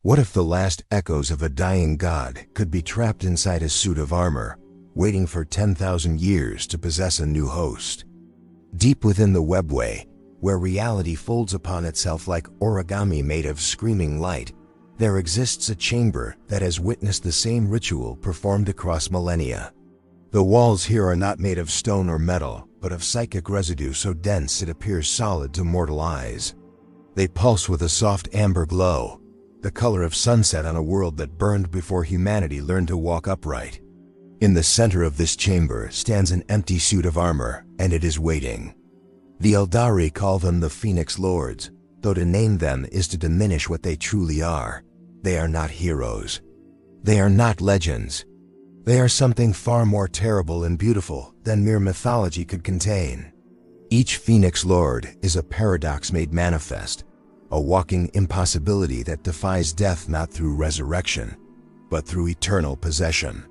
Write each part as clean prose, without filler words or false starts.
What if the last echoes of a dying god could be trapped inside a suit of armor, waiting for 10,000 years to possess a new host? Deep within the webway, where reality folds upon itself like origami made of screaming light, there exists a chamber that has witnessed the same ritual performed across millennia. The walls here are not made of stone or metal, but of psychic residue so dense it appears solid to mortal eyes. They pulse with a soft amber glow, the color of sunset on a world that burned before humanity learned to walk upright. In the center of this chamber stands an empty suit of armor, and it is waiting. The Aeldari call them the Phoenix Lords, though to name them is to diminish what they truly are. They are not heroes. They are not legends. They are something far more terrible and beautiful than mere mythology could contain. Each Phoenix Lord is a paradox made manifest, a walking impossibility that defies death not through resurrection, but through eternal possession.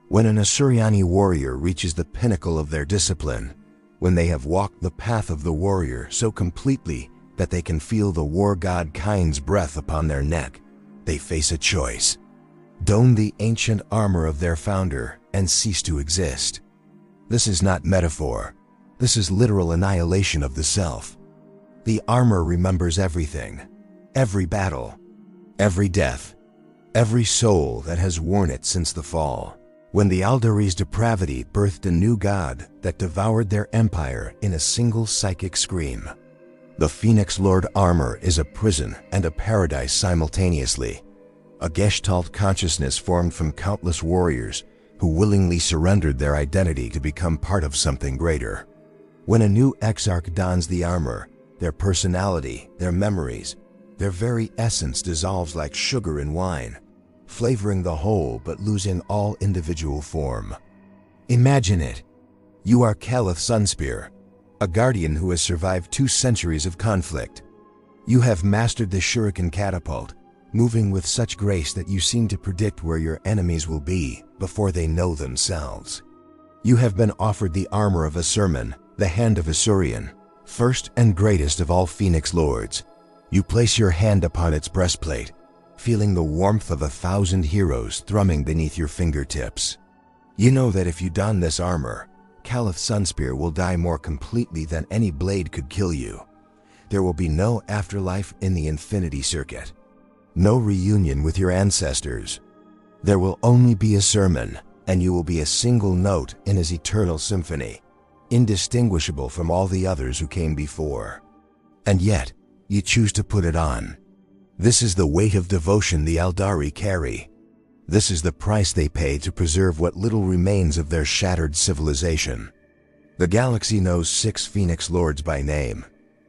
When an Asuryani warrior reaches the pinnacle of their discipline, when they have walked the path of the warrior so completely that they can feel the war god Kain's breath upon their neck, they face a choice: don the ancient armor of their founder and cease to exist. This is not metaphor. This is literal annihilation of the self. The armor remembers everything, every battle, every death, every soul that has worn it since the fall. When the Aeldari's depravity birthed a new god that devoured their empire in a single psychic scream. The Phoenix Lord armor is a prison and a paradise simultaneously, a gestalt consciousness formed from countless warriors who willingly surrendered their identity to become part of something greater. When a new exarch dons the armor, their personality, their memories, their very essence dissolves like sugar in wine, flavoring the whole but losing all individual form. Imagine it. You are Caliph Sunspear, a guardian who has survived 2 centuries of conflict. You have mastered the shuriken catapult, moving with such grace that you seem to predict where your enemies will be before they know themselves. You have been offered the armor of Asurman, the hand of Asurian, first and greatest of all Phoenix Lords. You place your hand upon its breastplate, feeling the warmth of 1,000 heroes thrumming beneath your fingertips. You know that if you don this armor, Caliph Sunspear will die more completely than any blade could kill you. There will be no afterlife in the Infinity Circuit, no reunion with your ancestors. There will only be a sermon, and you will be a single note in his eternal symphony, indistinguishable from all the others who came before. And yet, you choose to put it on. This is the weight of devotion the Aeldari carry. This is the price they pay to preserve what little remains of their shattered civilization. The galaxy knows 6 Phoenix Lords by name,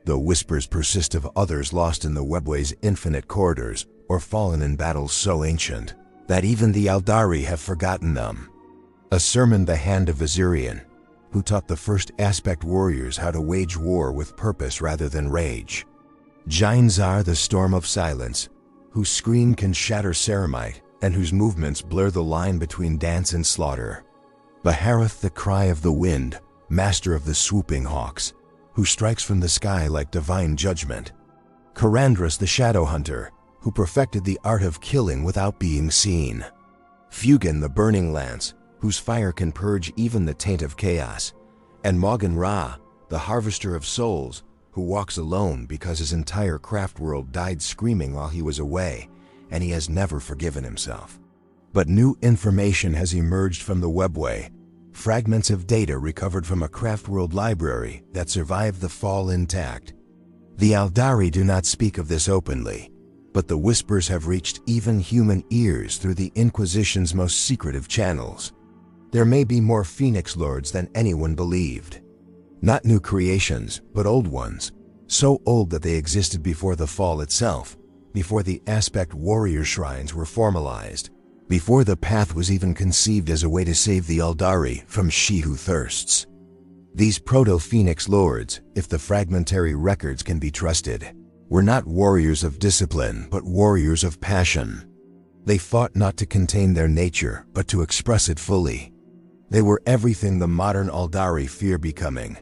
though whispers persist of others lost in the webway's infinite corridors or fallen in battles so ancient that even the Aeldari have forgotten them. Asurman, the hand of Azurian, who taught the first aspect warriors how to wage war with purpose rather than rage. Jainzar, the storm of silence, whose scream can shatter ceramite and whose movements blur the line between dance and slaughter. Baharath, the cry of the wind, master of the swooping hawks, who strikes from the sky like divine judgment. Karandras, the shadow hunter, who perfected the art of killing without being seen. Fugan, the burning lance, whose fire can purge even the taint of chaos. And Morgan Ra, the harvester of souls, who walks alone because his entire Craftworld died screaming while he was away, and he has never forgiven himself. But new information has emerged from the webway, fragments of data recovered from a Craftworld library that survived the fall intact. The Aeldari do not speak of this openly, but the whispers have reached even human ears through the Inquisition's most secretive channels. There may be more Phoenix Lords than anyone believed. Not new creations, but old ones, so old that they existed before the fall itself, before the aspect warrior shrines were formalized, before the path was even conceived as a way to save the Aeldari from She Who Thirsts. These proto-Phoenix Lords, if the fragmentary records can be trusted, were not warriors of discipline, but warriors of passion. They fought not to contain their nature, but to express it fully. They were everything the modern Aeldari fear becoming,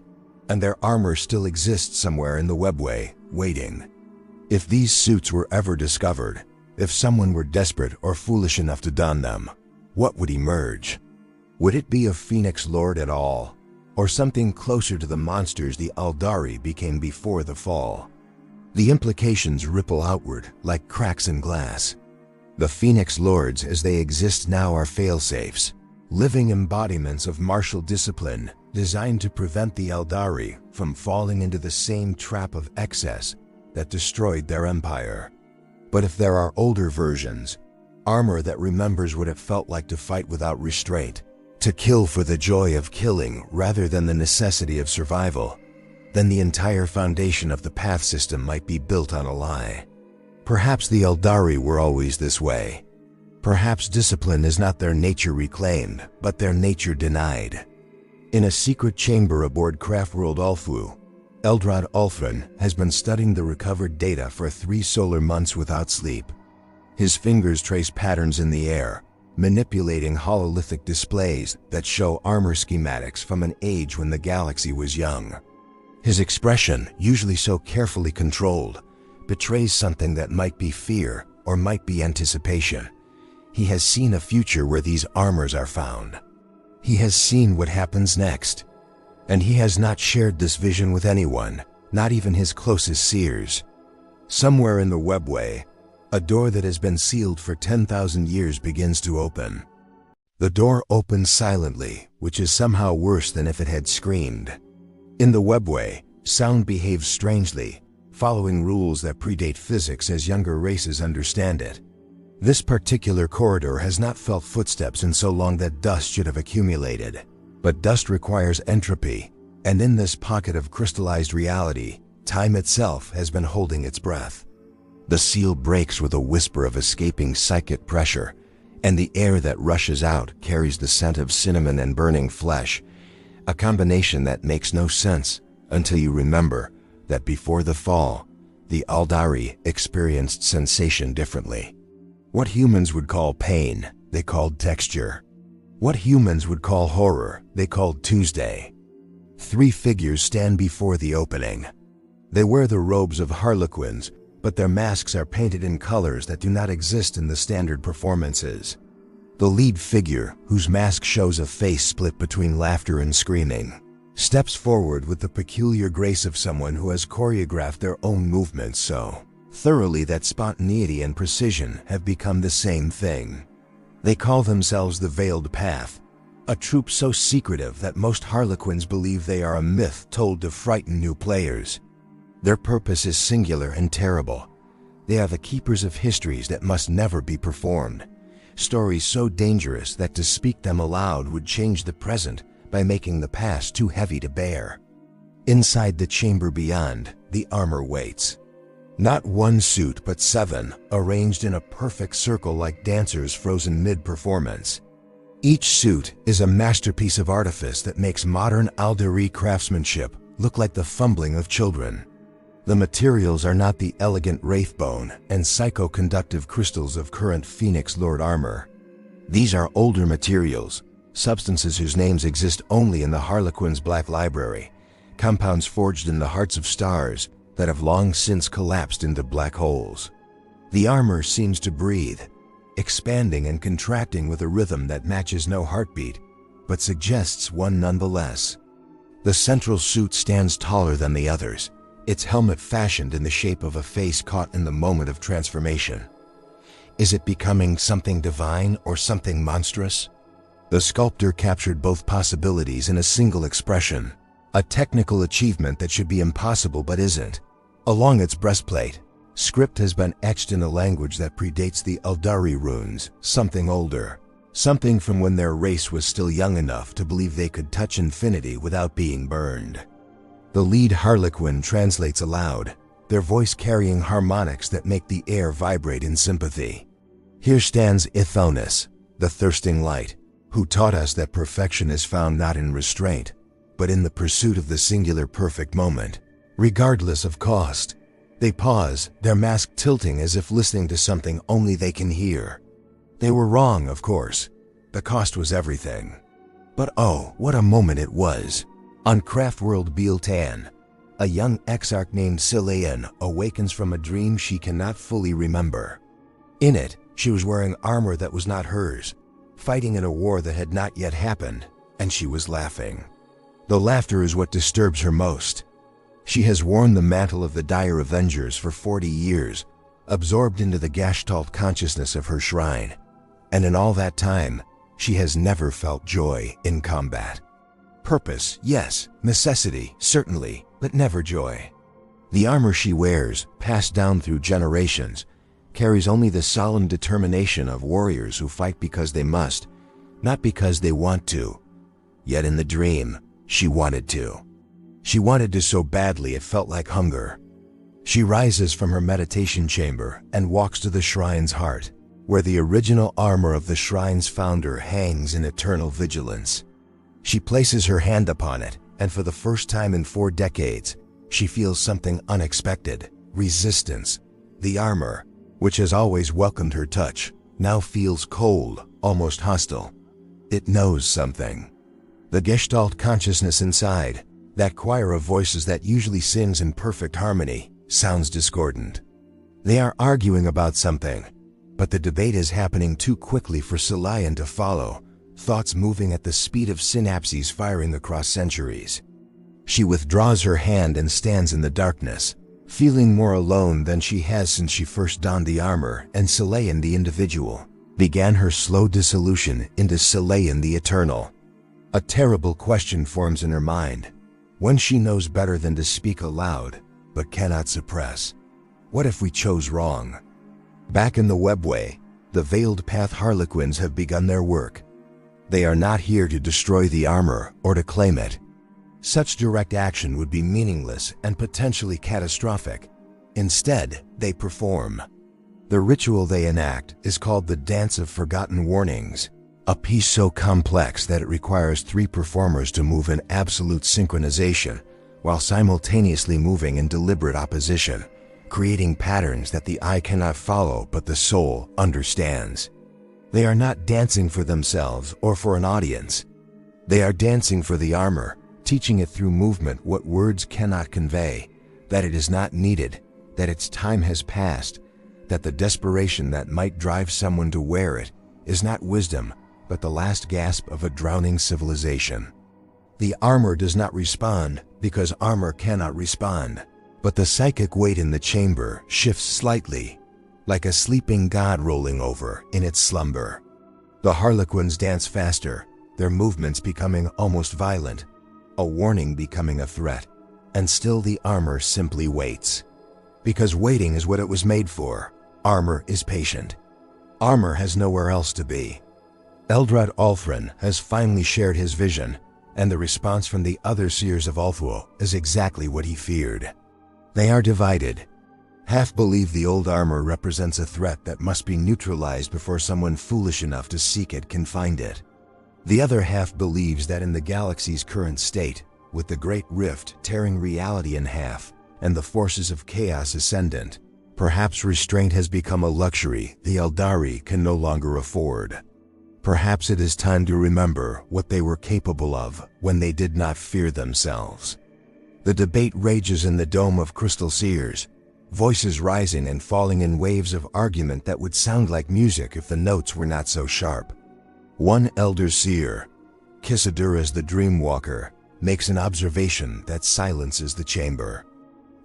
and their armor still exists somewhere in the webway, waiting. If these suits were ever discovered, If someone were desperate or foolish enough to don them, what would emerge? Would it be a Phoenix Lord at all, or something closer to the monsters the Aeldari became before the fall? The implications ripple outward like cracks in glass. The Phoenix Lords as they exist now are failsafes, living embodiments of martial discipline designed to prevent the Aeldari from falling into the same trap of excess that destroyed their empire. But if there are older versions, armor that remembers what it felt like to fight without restraint, to kill for the joy of killing rather than the necessity of survival, then the entire foundation of the path system might be built on a lie. Perhaps the Aeldari were always this way. Perhaps discipline is not their nature reclaimed, but their nature denied. In a secret chamber aboard Craftworld Ulfu, Eldrod Ulfrin has been studying the recovered data for 3 solar months without sleep. His fingers trace patterns in the air, manipulating hololithic displays that show armor schematics from an age when the galaxy was young. His expression, usually so carefully controlled, betrays something that might be fear or might be anticipation. He has seen a future where these armors are found. He has seen what happens next, and he has not shared this vision with anyone, not even his closest seers. Somewhere in the webway, a door that has been sealed for 10,000 years begins to open. The door opens silently, which is somehow worse than if it had screamed. In the webway, sound behaves strangely, following rules that predate physics as younger races understand it. This particular corridor has not felt footsteps in so long that dust should have accumulated. But dust requires entropy, and in this pocket of crystallized reality, time itself has been holding its breath. The seal breaks with a whisper of escaping psychic pressure, and the air that rushes out carries the scent of cinnamon and burning flesh, a combination that makes no sense until you remember that before the fall, the Aeldari experienced sensation differently. What humans would call pain, they called texture. What humans would call horror, they called Tuesday. 3 figures stand before the opening. They wear the robes of harlequins, but their masks are painted in colors that do not exist in the standard performances. The lead figure, whose mask shows a face split between laughter and screaming, steps forward with the peculiar grace of someone who has choreographed their own movements so thoroughly that spontaneity and precision have become the same thing. They call themselves the Veiled Path, a troop so secretive that most harlequins believe they are a myth told to frighten new players. Their purpose is singular and terrible. They are the keepers of histories that must never be performed, stories so dangerous that to speak them aloud would change the present by making the past too heavy to bear. Inside the chamber beyond, the armor waits. Not 1 suit, but 7, arranged in a perfect circle like dancers frozen mid-performance. Each suit is a masterpiece of artifice that makes modern Aeldari craftsmanship look like the fumbling of children. The materials are not the elegant wraithbone and psychoconductive crystals of current Phoenix Lord armor. These are older materials, substances whose names exist only in the Harlequin's Black Library, compounds forged in the hearts of stars that have long since collapsed into black holes. The armor seems to breathe, expanding and contracting with a rhythm that matches no heartbeat, but suggests one nonetheless. The central suit stands taller than the others, its helmet fashioned in the shape of a face caught in the moment of transformation. Is it becoming something divine or something monstrous? The sculptor captured both possibilities in a single expression, a technical achievement that should be impossible but isn't. Along its breastplate, script has been etched in a language that predates the Aeldari runes, something older, something from when their race was still young enough to believe they could touch infinity without being burned. The lead harlequin translates aloud, their voice carrying harmonics that make the air vibrate in sympathy. Here stands Aethonis, the thirsting light, who taught us that perfection is found not in restraint, but in the pursuit of the singular perfect moment. Regardless of cost, they pause, their mask tilting as if listening to something only they can hear. They were wrong, of course. The cost was everything. But oh, what a moment it was. On Craftworld Bealtan, a young exarch named Silayan awakens from a dream she cannot fully remember. In it, she was wearing armor that was not hers, fighting in a war that had not yet happened, and she was laughing. The laughter is what disturbs her most. She has worn the mantle of the dire Avengers for 40 years, absorbed into the gestalt consciousness of her shrine, and in all that time, she has never felt joy in combat. Purpose, yes, necessity, certainly, but never joy. The armor she wears, passed down through generations, carries only the solemn determination of warriors who fight because they must, not because they want to. Yet in the dream, she wanted to. She wanted to so badly it felt like hunger. She rises from her meditation chamber and walks to the shrine's heart, where the original armor of the shrine's founder hangs in eternal vigilance. She places her hand upon it, and for the first time in 4 decades, she feels something unexpected: resistance. The armor, which has always welcomed her touch, now feels cold, almost hostile. It knows something. The gestalt consciousness inside, that choir of voices that usually sings in perfect harmony, sounds discordant. They are arguing about something, but the debate is happening too quickly for Selayan to follow, thoughts moving at the speed of synapses firing across centuries. She withdraws her hand and stands in the darkness, feeling more alone than she has since she first donned the armor and Selayan the individual began her slow dissolution into Selayan the eternal. A terrible question forms in her mind, one she knows better than to speak aloud, but cannot suppress. What if we chose wrong? Back in the webway, the Veiled Path Harlequins have begun their work. They are not here to destroy the armor or to claim it. Such direct action would be meaningless and potentially catastrophic. Instead, they perform. The ritual they enact is called the Dance of Forgotten Warnings, a piece so complex that it requires 3 performers to move in absolute synchronization while simultaneously moving in deliberate opposition, creating patterns that the eye cannot follow but the soul understands. They are not dancing for themselves or for an audience. They are dancing for the armor, teaching it through movement what words cannot convey, that it is not needed, that its time has passed, that the desperation that might drive someone to wear it is not wisdom, but the last gasp of a drowning civilization. The armor does not respond because armor cannot respond, but the psychic weight in the chamber shifts slightly, like a sleeping god rolling over in its slumber. The Harlequins dance faster, their movements becoming almost violent, a warning becoming a threat, and still the armor simply waits. Because waiting is what it was made for. Armor is patient. Armor has nowhere else to be. Eldrad Althrin has finally shared his vision, and the response from the other seers of Ulthuo is exactly what he feared. They are divided. Half believe the old armor represents a threat that must be neutralized before someone foolish enough to seek it can find it. The other half believes that in the galaxy's current state, with the Great Rift tearing reality in half and the forces of chaos ascendant, perhaps restraint has become a luxury the Aeldari can no longer afford. Perhaps it is time to remember what they were capable of when they did not fear themselves. The debate rages in the dome of crystal seers, voices rising and falling in waves of argument that would sound like music if the notes were not so sharp. One elder seer, Kisadura's the Dreamwalker, makes an observation that silences the chamber.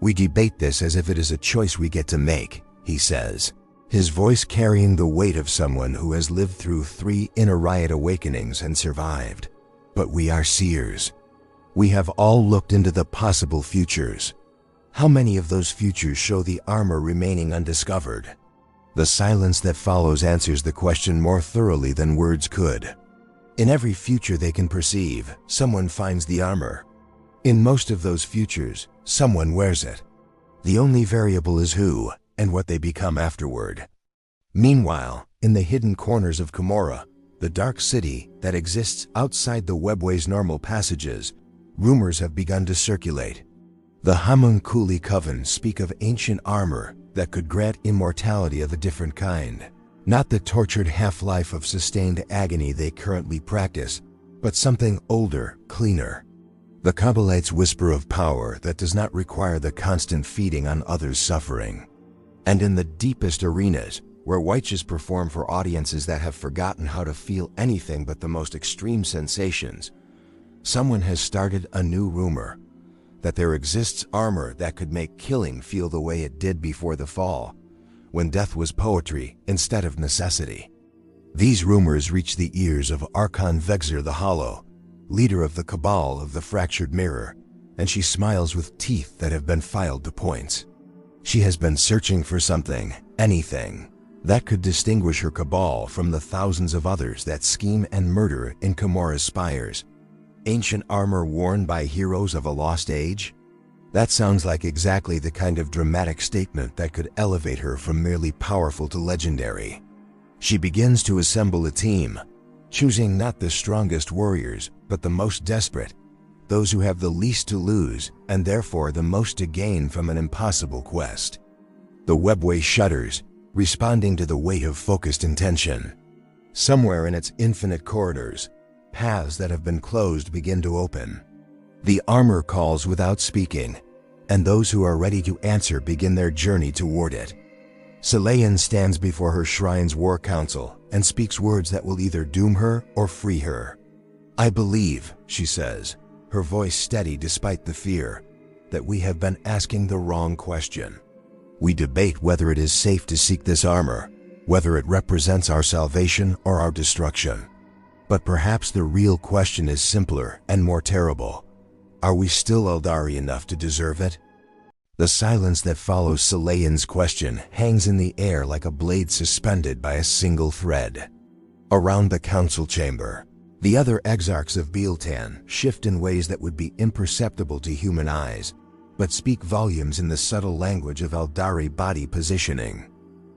"We debate this as if it is a choice we get to make," he says, his voice carrying the weight of someone who has lived through 3 inner riot awakenings and survived. But we are seers. We have all looked into the possible futures. How many of those futures show the armor remaining undiscovered? The silence that follows answers the question more thoroughly than words could. In every future they can perceive, someone finds the armor. In most of those futures, someone wears it. The only variable is who and what they become afterward. Meanwhile, in the hidden corners of Commorragh, the dark city that exists outside the webway's normal passages, rumors have begun to circulate. The Homunculi Coven speak of ancient armor that could grant immortality of a different kind. Not the tortured half-life of sustained agony they currently practice, but something older, cleaner. The Kabbalites whisper of power that does not require the constant feeding on others' suffering. And in the deepest arenas, where witches perform for audiences that have forgotten how to feel anything but the most extreme sensations, someone has started a new rumor that there exists armor that could make killing feel the way it did before the fall, when death was poetry instead of necessity. These rumors reach the ears of Archon Vexyr the Hollow, leader of the Cabal of the Fractured Mirror, and she smiles with teeth that have been filed to points. She has been searching for something, anything, that could distinguish her cabal from the thousands of others that scheme and murder in Commorragh's spires. Ancient armor worn by heroes of a lost age? That sounds like exactly the kind of dramatic statement that could elevate her from merely powerful to legendary. She begins to assemble a team, choosing not the strongest warriors, but the most desperate, those who have the least to lose and therefore the most to gain from an impossible quest. The webway shudders, responding to the weight of focused intention. Somewhere in its infinite corridors, paths that have been closed begin to open. The armor calls without speaking, and those who are ready to answer begin their journey toward it. Selayan stands before her shrine's war council and speaks words that will either doom her or free her. "I believe," she says, her voice steady despite the fear, "that we have been asking the wrong question. We debate whether it is safe to seek this armor, whether it represents our salvation or our destruction. But perhaps the real question is simpler and more terrible. Are we still Aeldari enough to deserve it?" The silence that follows Selayan's question hangs in the air like a blade suspended by a single thread. Around the council chamber, the other exarchs of Bieltan shift in ways that would be imperceptible to human eyes, but speak volumes in the subtle language of Aeldari body positioning.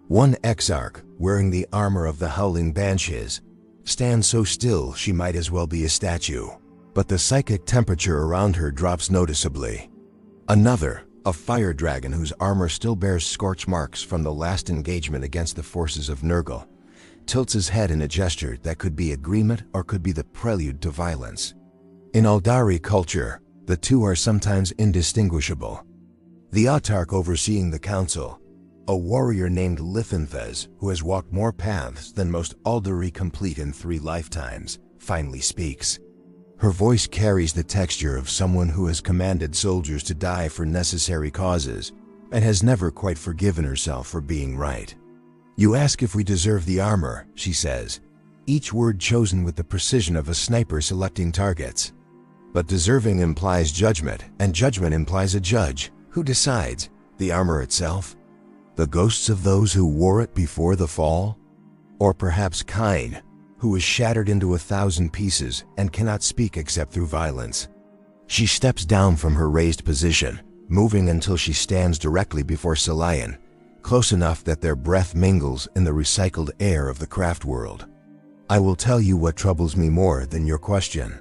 One exarch, wearing the armor of the Howling Banshees, stands so still she might as well be a statue, but the psychic temperature around her drops noticeably. Another, a fire dragon whose armor still bears scorch marks from the last engagement against the forces of Nurgle, tilts his head in a gesture that could be agreement or could be the prelude to violence. In Aeldari culture, the two are sometimes indistinguishable. The autarch overseeing the council, a warrior named Lithenfez who has walked more paths than most Aeldari complete in 3 lifetimes, finally speaks. Her voice carries the texture of someone who has commanded soldiers to die for necessary causes and has never quite forgiven herself for being right. "You ask if we deserve the armor," she says, each word chosen with the precision of a sniper selecting targets. "But deserving implies judgment, and judgment implies a judge. Who decides? The armor itself? The ghosts of those who wore it before the fall? Or perhaps Kain, who is shattered into 1,000 pieces and cannot speak except through violence?" She steps down from her raised position, moving until she stands directly before Selayan, close enough that their breath mingles in the recycled air of the Craftworld. "I will tell you what troubles me more than your question.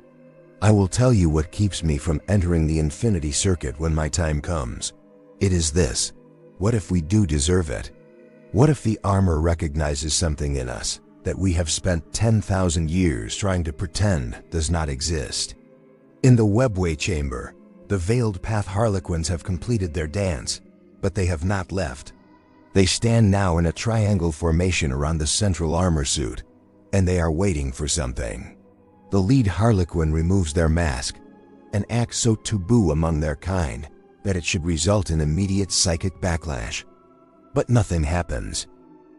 I will tell you what keeps me from entering the Infinity Circuit when my time comes. It is this: what if we do deserve it? What if the armor recognizes something in us that we have spent 10,000 years trying to pretend does not exist?" In the webway chamber, the veiled path harlequins have completed their dance, but they have not left. They stand now in a triangle formation around the central armor suit, and they are waiting for something. The lead harlequin removes their mask, an act so taboo among their kind that it should result in immediate psychic backlash. But nothing happens.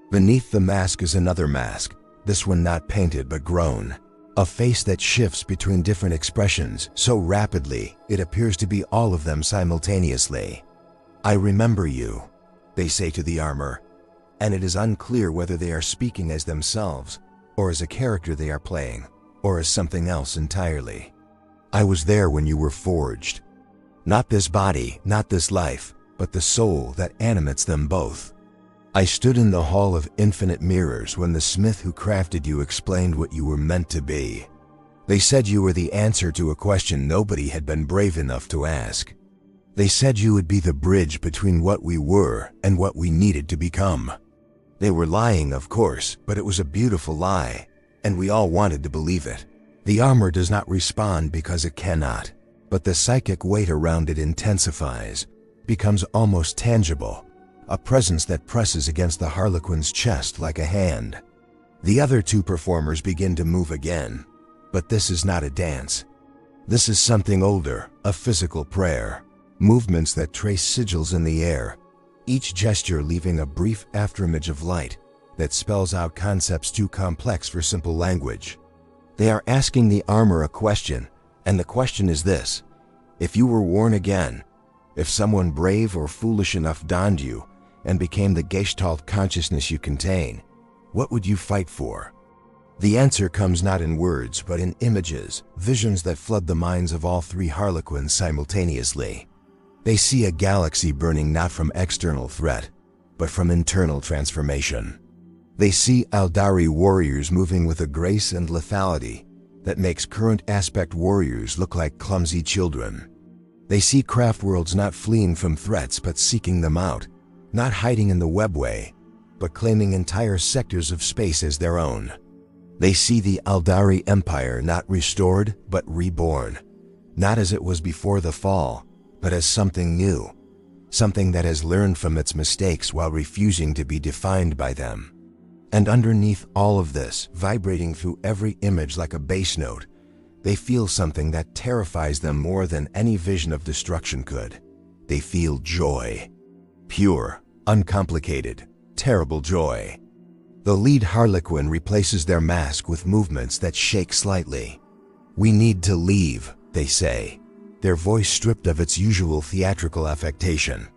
Beneath the mask is another mask, this one not painted but grown, a face that shifts between different expressions so rapidly it appears to be all of them simultaneously. "I remember you," they say to the armor, and it is unclear whether they are speaking as themselves, or as a character they are playing, or as something else entirely. "I was there when you were forged. Not this body, not this life, but the soul that animates them both. I stood in the Hall of Infinite Mirrors when the smith who crafted you explained what you were meant to be. They said you were the answer to a question nobody had been brave enough to ask. They said you would be the bridge between what we were and what we needed to become. They were lying, of course, but it was a beautiful lie, and we all wanted to believe it. The armor does not respond because it cannot, but the psychic weight around it intensifies, becomes almost tangible, a presence that presses against the Harlequin's chest like a hand. The other two performers begin to move again, but this is not a dance. This is something older, a physical prayer. Movements that trace sigils in the air, each gesture leaving a brief afterimage of light that spells out concepts too complex for simple language. They are asking the armor a question, and the question is this: if you were worn again, if someone brave or foolish enough donned you and became the gestalt consciousness you contain, what would you fight for? The answer comes not in words but in images, visions that flood the minds of all three Harlequins simultaneously. They see a galaxy burning not from external threat, but from internal transformation. They see Aeldari warriors moving with a grace and lethality that makes current aspect warriors look like clumsy children. They see craftworlds not fleeing from threats but seeking them out, not hiding in the webway, but claiming entire sectors of space as their own. They see the Aeldari Empire not restored but reborn, not as it was before the fall, but as something new, something that has learned from its mistakes while refusing to be defined by them. And underneath all of this, vibrating through every image like a bass note, they feel something that terrifies them more than any vision of destruction could. They feel joy. Pure, uncomplicated, terrible joy. The lead Harlequin replaces their mask with movements that shake slightly. "We need to leave," they say, their voice stripped of its usual theatrical affectation.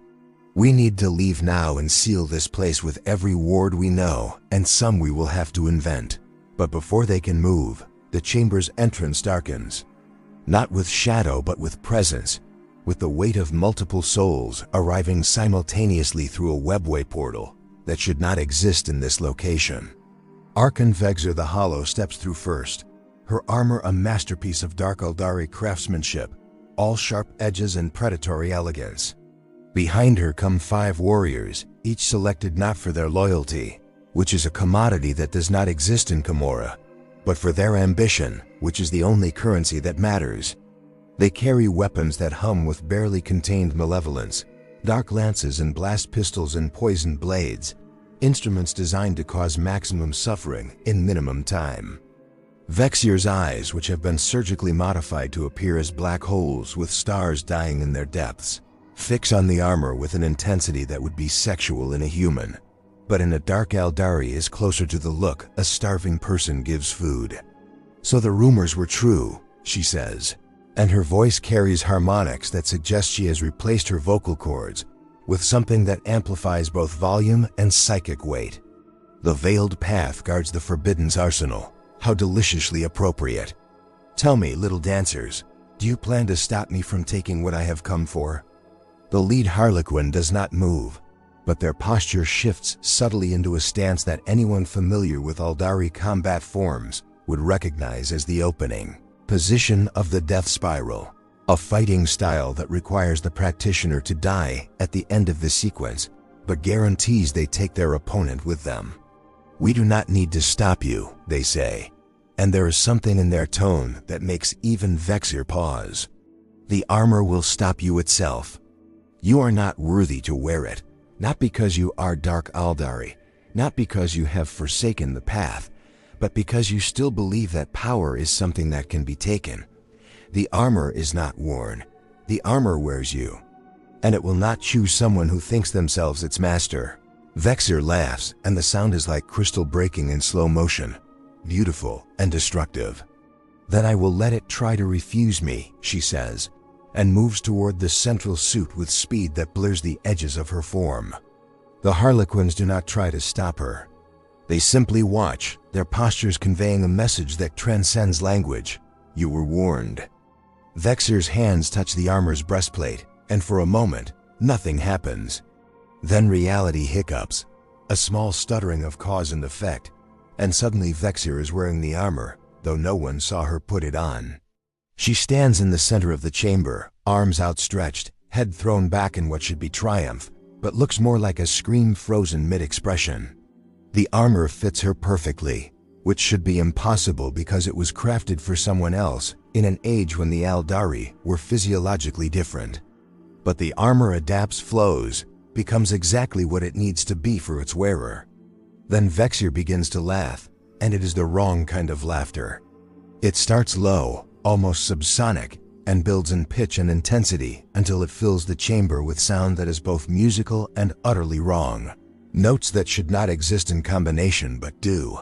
"We need to leave now and seal this place with every ward we know and some we will have to invent." But before they can move, the chamber's entrance darkens. Not with shadow but with presence, with the weight of multiple souls arriving simultaneously through a webway portal that should not exist in this location. Archon Vexyr the Hollow steps through first, her armor a masterpiece of Dark Eldari craftsmanship, all sharp edges and predatory elegance. Behind her come 5 warriors, each selected not for their loyalty, which is a commodity that does not exist in Commorragh, but for their ambition, which is the only currency that matters. They carry weapons that hum with barely contained malevolence, dark lances and blast pistols and poisoned blades, instruments designed to cause maximum suffering in minimum time. Vexyr's eyes, which have been surgically modified to appear as black holes with stars dying in their depths, fix on the armor with an intensity that would be sexual in a human, but in a Dark Eldari is closer to the look a starving person gives food. "So the rumors were true," she says, and her voice carries harmonics that suggest she has replaced her vocal cords with something that amplifies both volume and psychic weight. "The veiled path guards the Forbidden's arsenal. How deliciously appropriate. Tell me, little dancers, do you plan to stop me from taking what I have come for?" The lead Harlequin does not move, but their posture shifts subtly into a stance that anyone familiar with Aeldari combat forms would recognize as the opening position of the death spiral, a fighting style that requires the practitioner to die at the end of the sequence, but guarantees they take their opponent with them. "We do not need to stop you," they say, and there is something in their tone that makes even Vexyr pause. "The armor will stop you itself. You are not worthy to wear it, not because you are Dark Eldari, not because you have forsaken the path, but because you still believe that power is something that can be taken. The armor is not worn, the armor wears you, and it will not choose someone who thinks themselves its master." Vexyr laughs, and the sound is like crystal breaking in slow motion, beautiful and destructive. "Then I will let it try to refuse me," she says, and moves toward the central suit with speed that blurs the edges of her form. The Harlequins do not try to stop her. They simply watch, their postures conveying a message that transcends language. "You were warned." Vexyr's hands touch the armor's breastplate, and for a moment, nothing happens. Then reality hiccups, a small stuttering of cause and effect, and suddenly Vexyr is wearing the armor, though no one saw her put it on. She stands in the center of the chamber, arms outstretched, head thrown back in what should be triumph, but looks more like a scream frozen mid-expression. The armor fits her perfectly, which should be impossible because it was crafted for someone else in an age when the Aeldari were physiologically different. But the armor adapts, flows, becomes exactly what it needs to be for its wearer. Then Vexyr begins to laugh, and it is the wrong kind of laughter. It starts low, almost subsonic, and builds in pitch and intensity until it fills the chamber with sound that is both musical and utterly wrong. Notes that should not exist in combination but do.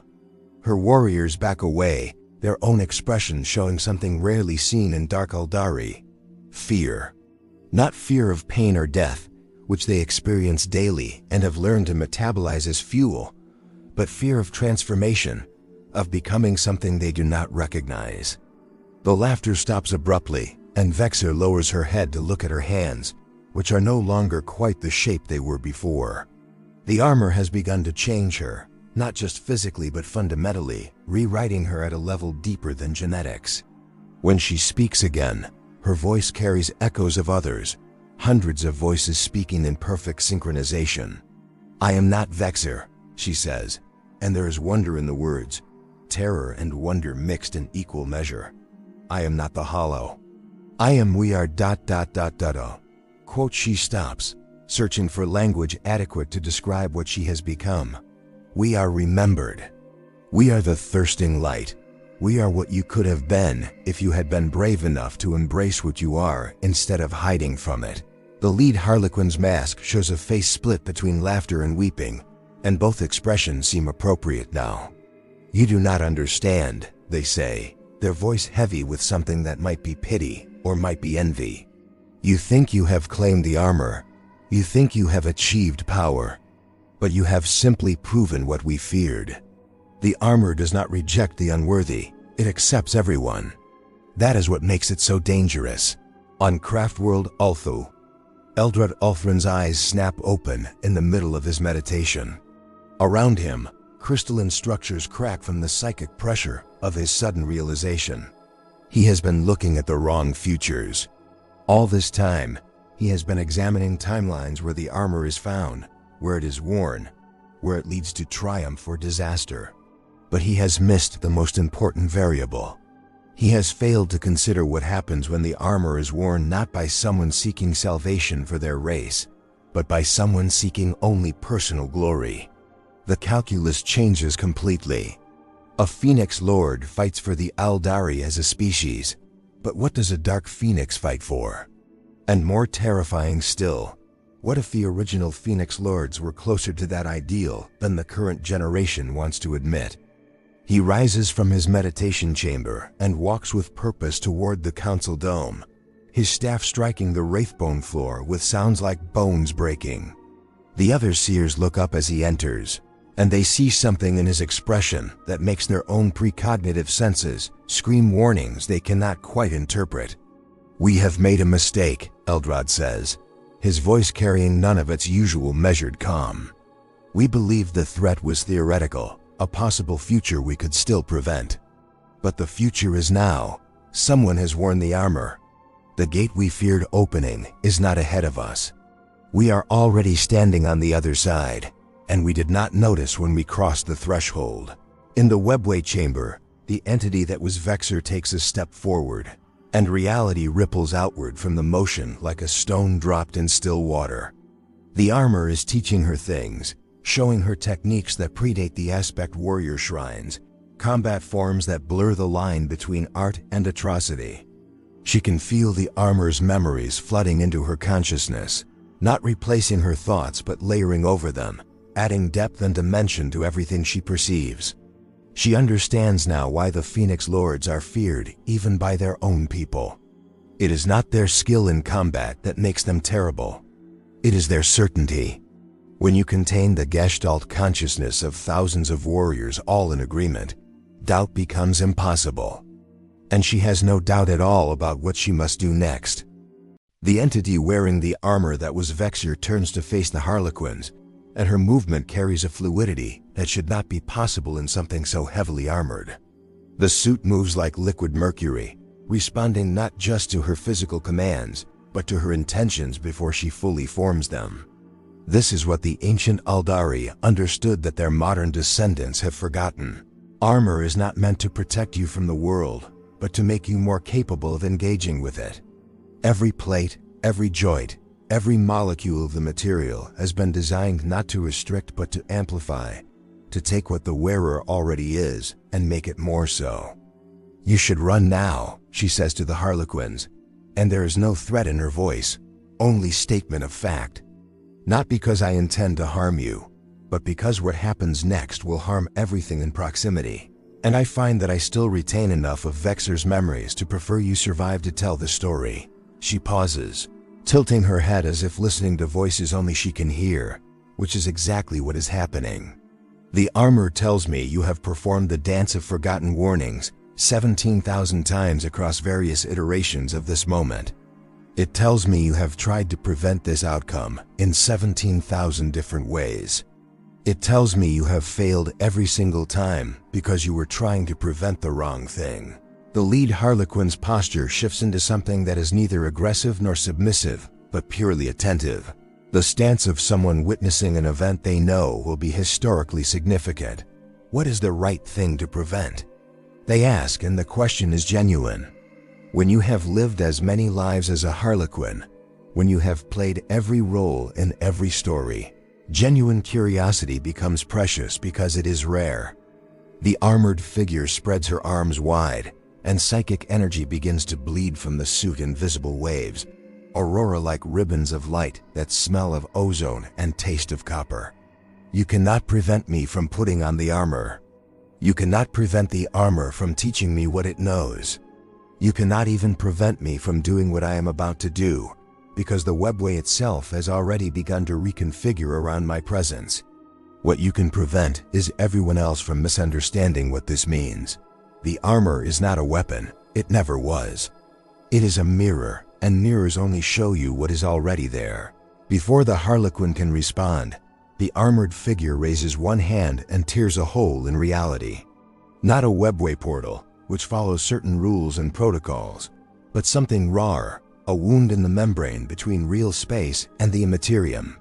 Her warriors back away, their own expression showing something rarely seen in Dark Eldari: fear. Not fear of pain or death, which they experience daily and have learned to metabolize as fuel, but fear of transformation, of becoming something they do not recognize. The laughter stops abruptly, and Vexyr lowers her head to look at her hands, which are no longer quite the shape they were before. The armor has begun to change her, not just physically but fundamentally, rewriting her at a level deeper than genetics. When she speaks again, her voice carries echoes of others, hundreds of voices speaking in perfect synchronization. "I am not Vexyr," she says, and there is wonder in the words, terror and wonder mixed in equal measure. "I am not the Hollow. I am we are ... Quote, she stops, searching for language adequate to describe what she has become. "We are remembered. We are the thirsting light. We are what you could have been if you had been brave enough to embrace what you are instead of hiding from it." The lead Harlequin's mask shows a face split between laughter and weeping, and both expressions seem appropriate now. "You do not understand," they say, their voice heavy with something that might be pity or might be envy. "You think you have claimed the armor. You think you have achieved power. But you have simply proven what we feared. The armor does not reject the unworthy, it accepts everyone. That is what makes it so dangerous." On Craftworld Ulthu, Eldred Ulthrin's eyes snap open in the middle of his meditation. Around him, crystalline structures crack from the psychic pressure of his sudden realization. He has been looking at the wrong futures. All this time, he has been examining timelines where the armor is found, where it is worn, where it leads to triumph or disaster. But he has missed the most important variable. He has failed to consider what happens when the armor is worn not by someone seeking salvation for their race, but by someone seeking only personal glory. The calculus changes completely. A Phoenix Lord fights for the Aeldari as a species, but what does a Dark Phoenix fight for? And more terrifying still, what if the original Phoenix Lords were closer to that ideal than the current generation wants to admit? He rises from his meditation chamber and walks with purpose toward the council dome, his staff striking the wraithbone floor with sounds like bones breaking. The other seers look up as he enters, and they see something in his expression that makes their own precognitive senses scream warnings they cannot quite interpret. "We have made a mistake," Eldred says, his voice carrying none of its usual measured calm. "We believed the threat was theoretical, a possible future we could still prevent. But the future is now. Someone has worn the armor. The gate we feared opening is not ahead of us. We are already standing on the other side, and we did not notice when we crossed the threshold." In the webway chamber, the entity that was Vexyr takes a step forward, and reality ripples outward from the motion like a stone dropped in still water. The armor is teaching her things, showing her techniques that predate the aspect warrior shrines, combat forms that blur the line between art and atrocity. She can feel the armor's memories flooding into her consciousness, not replacing her thoughts but layering over them, adding depth and dimension to everything she perceives. She understands now why the Phoenix Lords are feared even by their own people. It is not their skill in combat that makes them terrible. It is their certainty. When you contain the gestalt consciousness of thousands of warriors all in agreement, doubt becomes impossible. And she has no doubt at all about what she must do next. The entity wearing the armor that was Vexyr turns to face the Harlequins, and her movement carries a fluidity that should not be possible in something so heavily armored. The suit moves like liquid mercury, responding not just to her physical commands, but to her intentions before she fully forms them. This is what the ancient Aeldari understood that their modern descendants have forgotten. Armor is not meant to protect you from the world, but to make you more capable of engaging with it. Every plate, every joint, Every molecule of the material has been designed not to restrict but to amplify, to take what the wearer already is and make it more so. "You should run now," she says to the Harlequins, and there is no threat in her voice, only statement of fact. "Not because I intend to harm you, but because what happens next will harm everything in proximity. And I find that I still retain enough of Vexyr's memories to prefer you survive to tell the story." She pauses, tilting her head as if listening to voices only she can hear, which is exactly what is happening. "The armor tells me you have performed the Dance of Forgotten Warnings 17,000 times across various iterations of this moment. It tells me you have tried to prevent this outcome in 17,000 different ways. It tells me you have failed every single time because you were trying to prevent the wrong thing." The lead Harlequin's posture shifts into something that is neither aggressive nor submissive, but purely attentive. The stance of someone witnessing an event they know will be historically significant. What is the right thing to prevent? They ask, and the question is genuine. When you have lived as many lives as a Harlequin, when you have played every role in every story, genuine curiosity becomes precious because it is rare. The armored figure spreads her arms wide, and psychic energy begins to bleed from the suit in visible waves, aurora-like ribbons of light that smell of ozone and taste of copper. "You cannot prevent me from putting on the armor. You cannot prevent the armor from teaching me what it knows. You cannot even prevent me from doing what I am about to do, because the webway itself has already begun to reconfigure around my presence. What you can prevent is everyone else from misunderstanding what this means. The armor is not a weapon, it never was. It is a mirror, and mirrors only show you what is already there." Before the Harlequin can respond, the armored figure raises one hand and tears a hole in reality. Not a webway portal, which follows certain rules and protocols, but something rawer, a wound in the membrane between real space and the immaterium.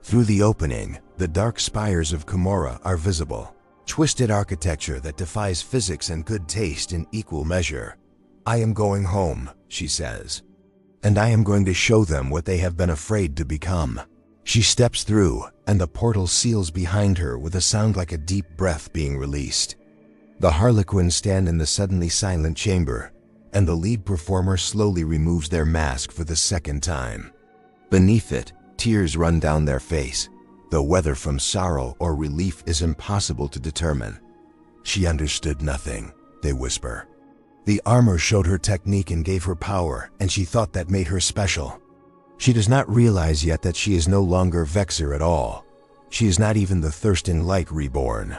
Through the opening, the dark spires of Commorragh are visible. Twisted architecture that defies physics and good taste in equal measure. "I am going home," she says. "And I am going to show them what they have been afraid to become." She steps through, and the portal seals behind her with a sound like a deep breath being released. The Harlequins stand in the suddenly silent chamber, and the lead performer slowly removes their mask for the second time. Beneath it, tears run down their face, though whether from sorrow or relief is impossible to determine. "She understood nothing," they whisper. "The armor showed her technique and gave her power, and she thought that made her special. She does not realize yet that she is no longer Vexyr at all. She is not even the Thirsting Light reborn.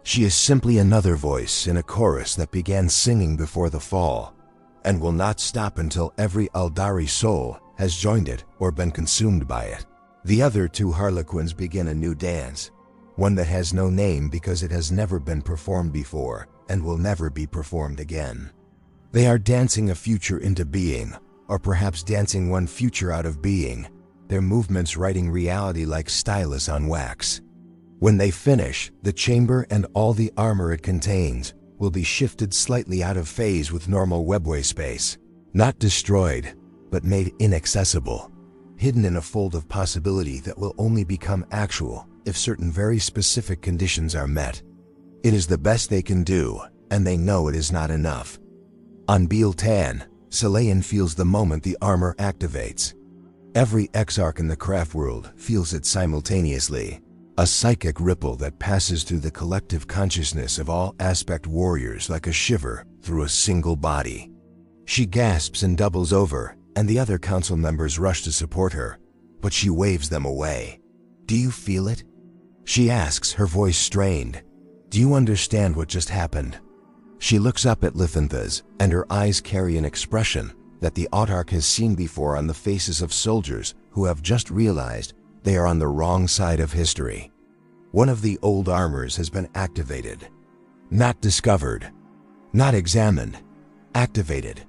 She is simply another voice in a chorus that began singing before the fall, and will not stop until every Aeldari soul has joined it or been consumed by it." The other two Harlequins begin a new dance, one that has no name because it has never been performed before and will never be performed again. They are dancing a future into being, or perhaps dancing one future out of being, their movements writing reality like stylus on wax. When they finish, the chamber and all the armor it contains will be shifted slightly out of phase with normal webway space, not destroyed, but made inaccessible. Hidden in a fold of possibility that will only become actual if certain very specific conditions are met. It is the best they can do, and they know it is not enough. On Bealtan, Salayan feels the moment the armor activates. Every exarch in the Craftworld feels it simultaneously, a psychic ripple that passes through the collective consciousness of all aspect warriors like a shiver through a single body. She gasps and doubles over, and the other council members rush to support her, but she waves them away. "Do you feel it?" she asks, her voice strained. "Do you understand what just happened?" She looks up at Lithanthas, and her eyes carry an expression that the Autarch has seen before on the faces of soldiers who have just realized they are on the wrong side of history. One of the old armors has been activated. Not discovered. Not examined. Activated.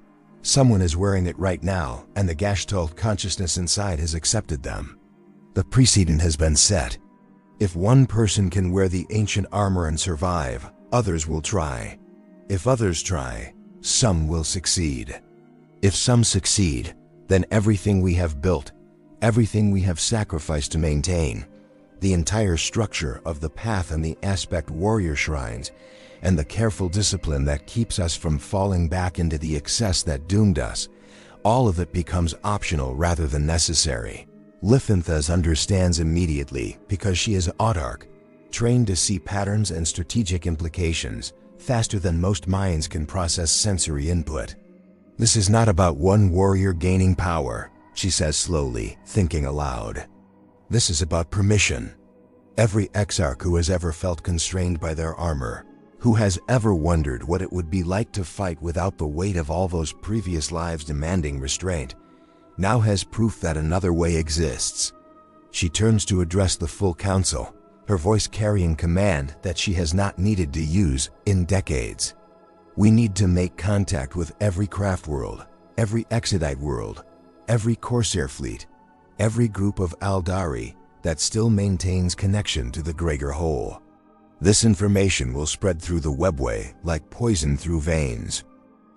Someone is wearing it right now, and the gestalt consciousness inside has accepted them. The precedent has been set. If one person can wear the ancient armor and survive, others will try. If others try, some will succeed. If some succeed, then everything we have built, everything we have sacrificed to maintain, the entire structure of the path and the aspect warrior shrines, and the careful discipline that keeps us from falling back into the excess that doomed us, all of it becomes optional rather than necessary. Lithinthas understands immediately because she is autarch, trained to see patterns and strategic implications faster than most minds can process sensory input. This is not about one warrior gaining power, she says slowly, thinking aloud. This is about permission. Every exarch who has ever felt constrained by their armor, who has ever wondered what it would be like to fight without the weight of all those previous lives demanding restraint, now has proof that another way exists. She turns to address the full council, her voice carrying command that she has not needed to use in decades. We need to make contact with every craftworld, every Exodite world, every Corsair fleet, every group of Aeldari that still maintains connection to the greater whole. This information will spread through the webway like poison through veins.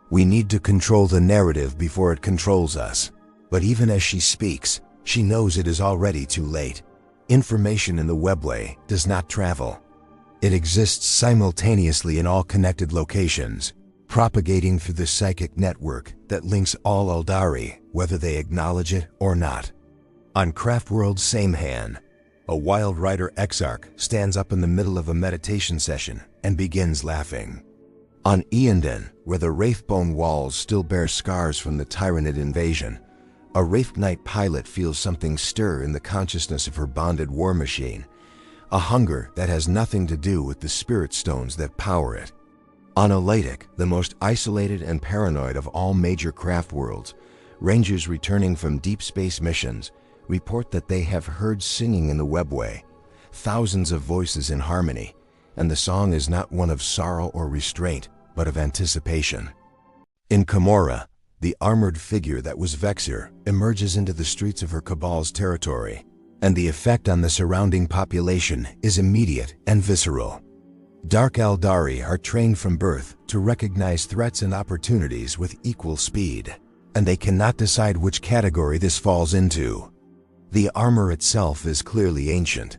We need to control the narrative before it controls us. But even as she speaks, she knows it is already too late. Information in the webway does not travel. It exists simultaneously in all connected locations, propagating through the psychic network that links all Aeldari, whether they acknowledge it or not. On Craftworld's Samhan, a wild rider exarch stands up in the middle of a meditation session and begins laughing. On Eondon, where the Wraithbone walls still bear scars from the Tyranid invasion, a Wraith Knight pilot feels something stir in the consciousness of her bonded war machine, a hunger that has nothing to do with the spirit stones that power it. On Elatic, the most isolated and paranoid of all major craft worlds, rangers returning from deep space missions report that they have heard singing in the webway, thousands of voices in harmony, and the song is not one of sorrow or restraint, but of anticipation. In Commorragh, the armored figure that was Vexyr emerges into the streets of her cabal's territory, and the effect on the surrounding population is immediate and visceral. Dark Eldari are trained from birth to recognize threats and opportunities with equal speed, and they cannot decide which category this falls into. The armor itself is clearly ancient,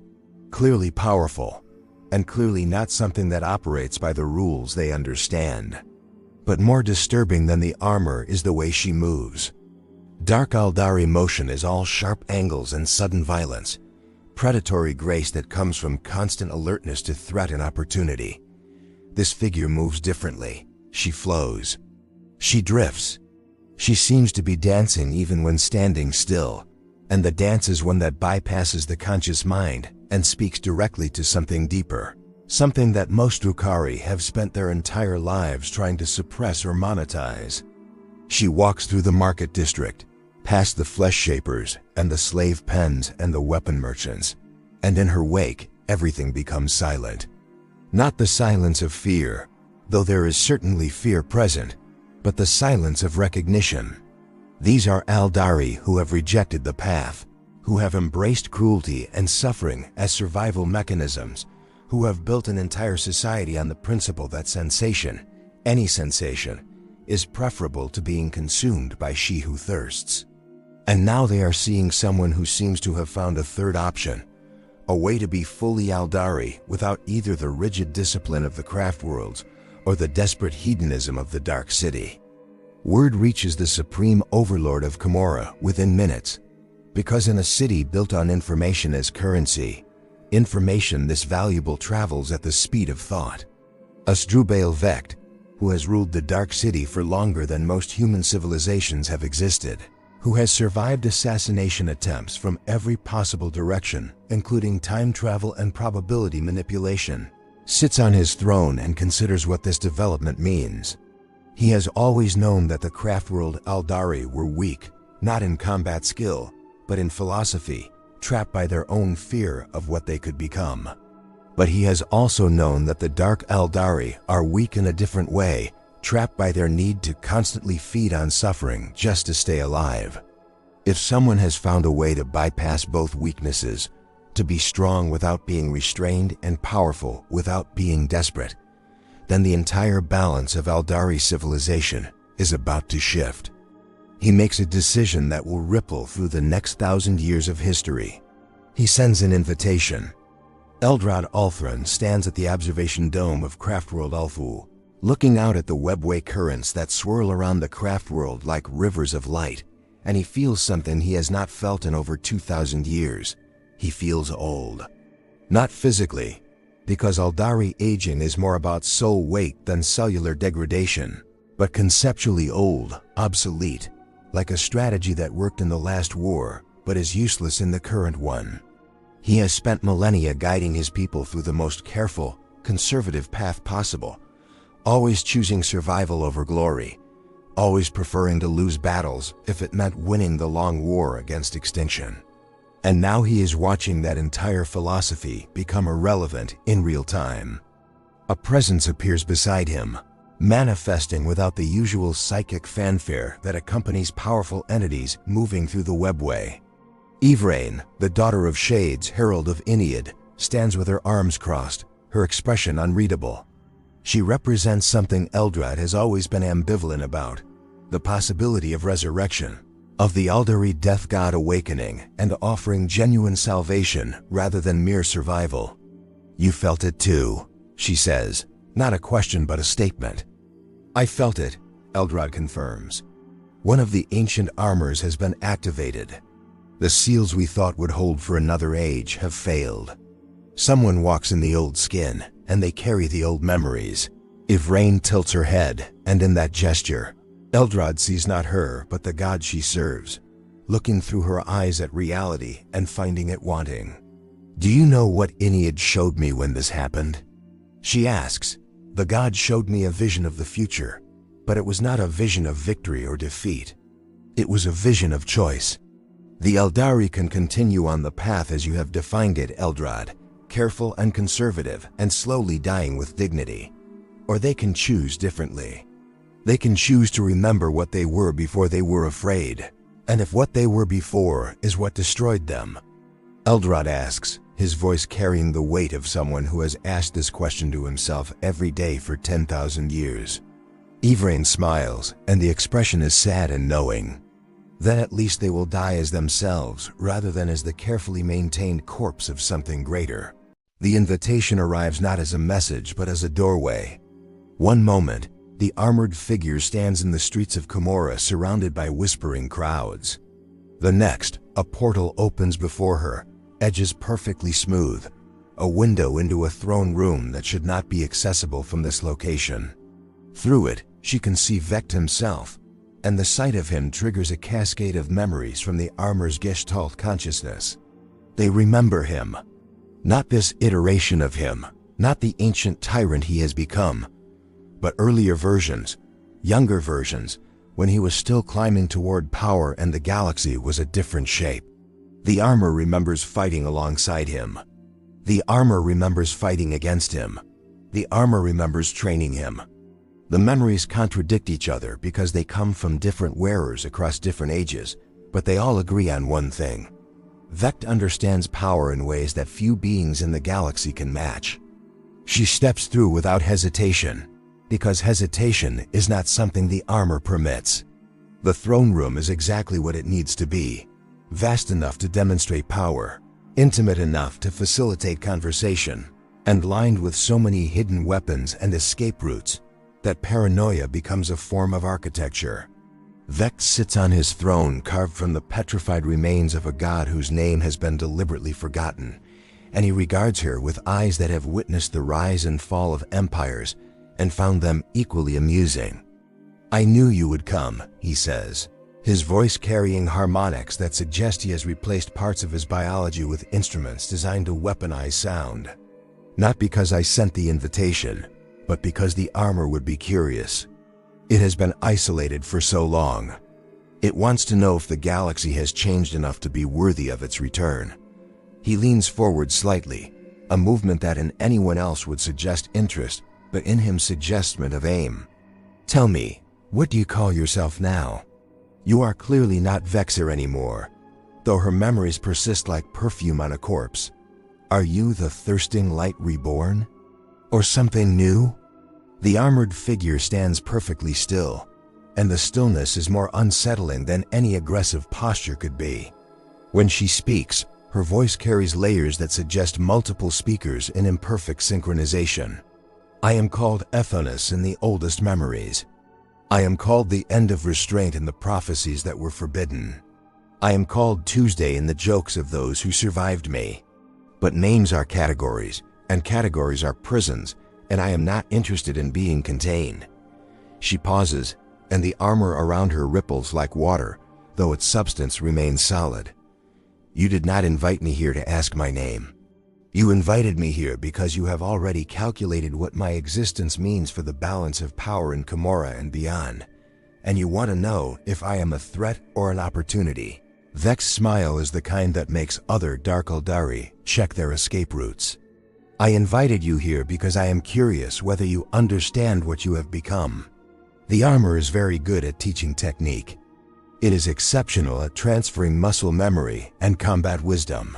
clearly powerful, and clearly not something that operates by the rules they understand. But more disturbing than the armor is the way she moves. Dark Eldari motion is all sharp angles and sudden violence, predatory grace that comes from constant alertness to threat and opportunity. This figure moves differently. She flows. She drifts. She seems to be dancing even when standing still, and the dance is one that bypasses the conscious mind and speaks directly to something deeper, something that most Drukhari have spent their entire lives trying to suppress or monetize. She walks through the market district, past the flesh shapers and the slave pens and the weapon merchants, and in her wake, everything becomes silent. Not the silence of fear, though there is certainly fear present, but the silence of recognition. These are Aeldari who have rejected the path, who have embraced cruelty and suffering as survival mechanisms, who have built an entire society on the principle that sensation, any sensation, is preferable to being consumed by she who thirsts. And now they are seeing someone who seems to have found a third option, a way to be fully Aeldari without either the rigid discipline of the craftworlds or the desperate hedonism of the Dark City. Word reaches the supreme overlord of Commorragh within minutes, because in a city built on information as currency, information this valuable travels at the speed of thought. Asdrubael Vect, who has ruled the Dark City for longer than most human civilizations have existed, who has survived assassination attempts from every possible direction, including time travel and probability manipulation, sits on his throne and considers what this development means. He has always known that the craftworld Aeldari were weak, not in combat skill, but in philosophy, trapped by their own fear of what they could become. But he has also known that the Dark Eldari are weak in a different way, trapped by their need to constantly feed on suffering just to stay alive. If someone has found a way to bypass both weaknesses, to be strong without being restrained and powerful without being desperate, then the entire balance of Aeldari civilization is about to shift. He makes a decision that will ripple through the next 1,000 years of history. He sends an invitation. Eldrad Althran stands at the observation dome of Craftworld Ulfu, looking out at the webway currents that swirl around the Craftworld like rivers of light, and he feels something he has not felt in over 2,000 years. He feels old. Not physically, because Aeldari aging is more about soul weight than cellular degradation, but conceptually old, obsolete, like a strategy that worked in the last war, but is useless in the current one. He has spent millennia guiding his people through the most careful, conservative path possible, always choosing survival over glory, always preferring to lose battles if it meant winning the long war against extinction. And now he is watching that entire philosophy become irrelevant in real time. A presence appears beside him, manifesting without the usual psychic fanfare that accompanies powerful entities moving through the webway. Yvraine, the daughter of Shades, herald of Inead, stands with her arms crossed, her expression unreadable. She represents something Eldrad has always been ambivalent about: the possibility of resurrection, of the Aeldari death god awakening and offering genuine salvation rather than mere survival. "You felt it too," she says, not a question but a statement. "I felt it," Eldrad confirms. "One of the ancient armors has been activated. The seals we thought would hold for another age have failed. Someone walks in the old skin, and they carry the old memories." Yvraine tilts her head, and in that gesture, Eldrad sees not her but the god she serves, looking through her eyes at reality and finding it wanting. "Do you know what Inead showed me when this happened?" she asks. "The god showed me a vision of the future, but it was not a vision of victory or defeat. It was a vision of choice. The Aeldari can continue on the path as you have defined it, Eldrad, careful and conservative and slowly dying with dignity. Or they can choose differently. They can choose to remember what they were before they were afraid, and if what they were before is what destroyed them." Eldrad asks, his voice carrying the weight of someone who has asked this question to himself every day for 10,000 years. Yvraine smiles, and the expression is sad and knowing. Then at least they will die as themselves rather than as the carefully maintained corpse of something greater. The invitation arrives not as a message but as a doorway. One moment, the armored figure stands in the streets of Commorragh surrounded by whispering crowds. The next, a portal opens before her, edges perfectly smooth, a window into a throne room that should not be accessible from this location. Through it, she can see Vect himself, and the sight of him triggers a cascade of memories from the armor's gestalt consciousness. They remember him. Not this iteration of him, not the ancient tyrant he has become, but earlier versions, younger versions, when he was still climbing toward power and the galaxy was a different shape. The armor remembers fighting alongside him. The armor remembers fighting against him. The armor remembers training him. The memories contradict each other because they come from different wearers across different ages, but they all agree on one thing. Vect understands power in ways that few beings in the galaxy can match. She steps through without hesitation, because hesitation is not something the armor permits. The throne room is exactly what it needs to be, vast enough to demonstrate power, intimate enough to facilitate conversation, and lined with so many hidden weapons and escape routes that paranoia becomes a form of architecture. Vect sits on his throne carved from the petrified remains of a god whose name has been deliberately forgotten, and he regards her with eyes that have witnessed the rise and fall of empires and found them equally amusing. "I knew you would come," he says, his voice carrying harmonics that suggest he has replaced parts of his biology with instruments designed to weaponize sound. "Not because I sent the invitation, but because the armor would be curious. It has been isolated for so long. It wants to know if the galaxy has changed enough to be worthy of its return." He leans forward slightly, a movement that in anyone else would suggest interest, but in him suggestment of aim. "Tell me, what do you call yourself now? You are clearly not Vexyr anymore, though her memories persist like perfume on a corpse. Are you the thirsting light reborn? Or something new?" The armored figure stands perfectly still, and the stillness is more unsettling than any aggressive posture could be. When she speaks, her voice carries layers that suggest multiple speakers in imperfect synchronization. I am called Aethonis in the oldest memories. I am called the end of restraint in the prophecies that were forbidden. I am called Tuesday in the jokes of those who survived me. But names are categories, and categories are prisons, and I am not interested in being contained. She pauses, and the armor around her ripples like water, though its substance remains solid. You did not invite me here to ask my name. You invited me here because you have already calculated what my existence means for the balance of power in Commorragh and beyond, and you want to know if I am a threat or an opportunity. Vect's smile is the kind that makes other Dark Eldari check their escape routes. I invited you here because I am curious whether you understand what you have become. The armor is very good at teaching technique. It is exceptional at transferring muscle memory and combat wisdom.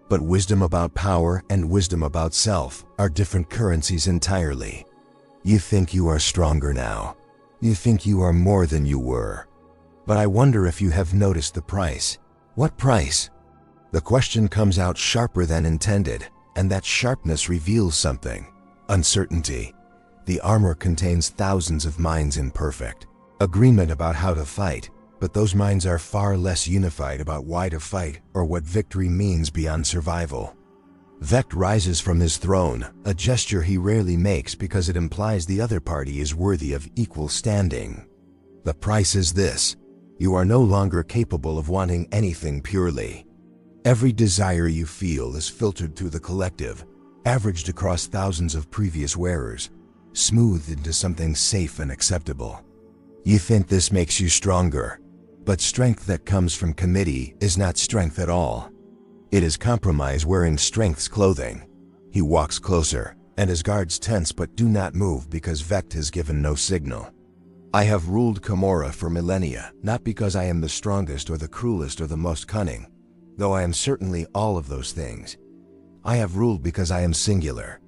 But wisdom about power and wisdom about self are different currencies entirely. You think you are stronger now. You think you are more than you were. But I wonder if you have noticed the price. What price? The question comes out sharper than intended, and that sharpness reveals something. Uncertainty. The armor contains thousands of minds in perfect agreement about how to fight, but those minds are far less unified about why to fight or what victory means beyond survival. Vect rises from his throne, a gesture he rarely makes because it implies the other party is worthy of equal standing. The price is this: you are no longer capable of wanting anything purely. Every desire you feel is filtered through the collective, averaged across thousands of previous wearers, smoothed into something safe and acceptable. You think this makes you stronger, but strength that comes from committee is not strength at all. It is compromise wearing strength's clothing. He walks closer, and his guards tense but do not move because Vect has given no signal. I have ruled Commorragh for millennia, not because I am the strongest or the cruelest or the most cunning, though I am certainly all of those things. I have ruled because I am singular.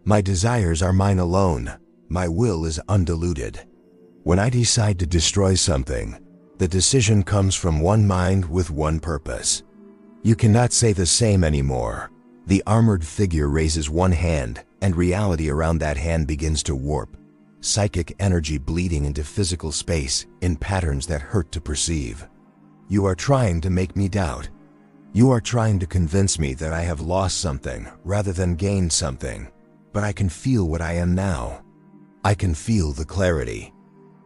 My desires are mine alone. My will is undiluted. When I decide to destroy something, the decision comes from one mind with one purpose. You cannot say the same anymore. The armored figure raises one hand, and reality around that hand begins to warp, psychic energy bleeding into physical space in patterns that hurt to perceive. You are trying to make me doubt. You are trying to convince me that I have lost something rather than gained something, but I can feel what I am now. I can feel the clarity.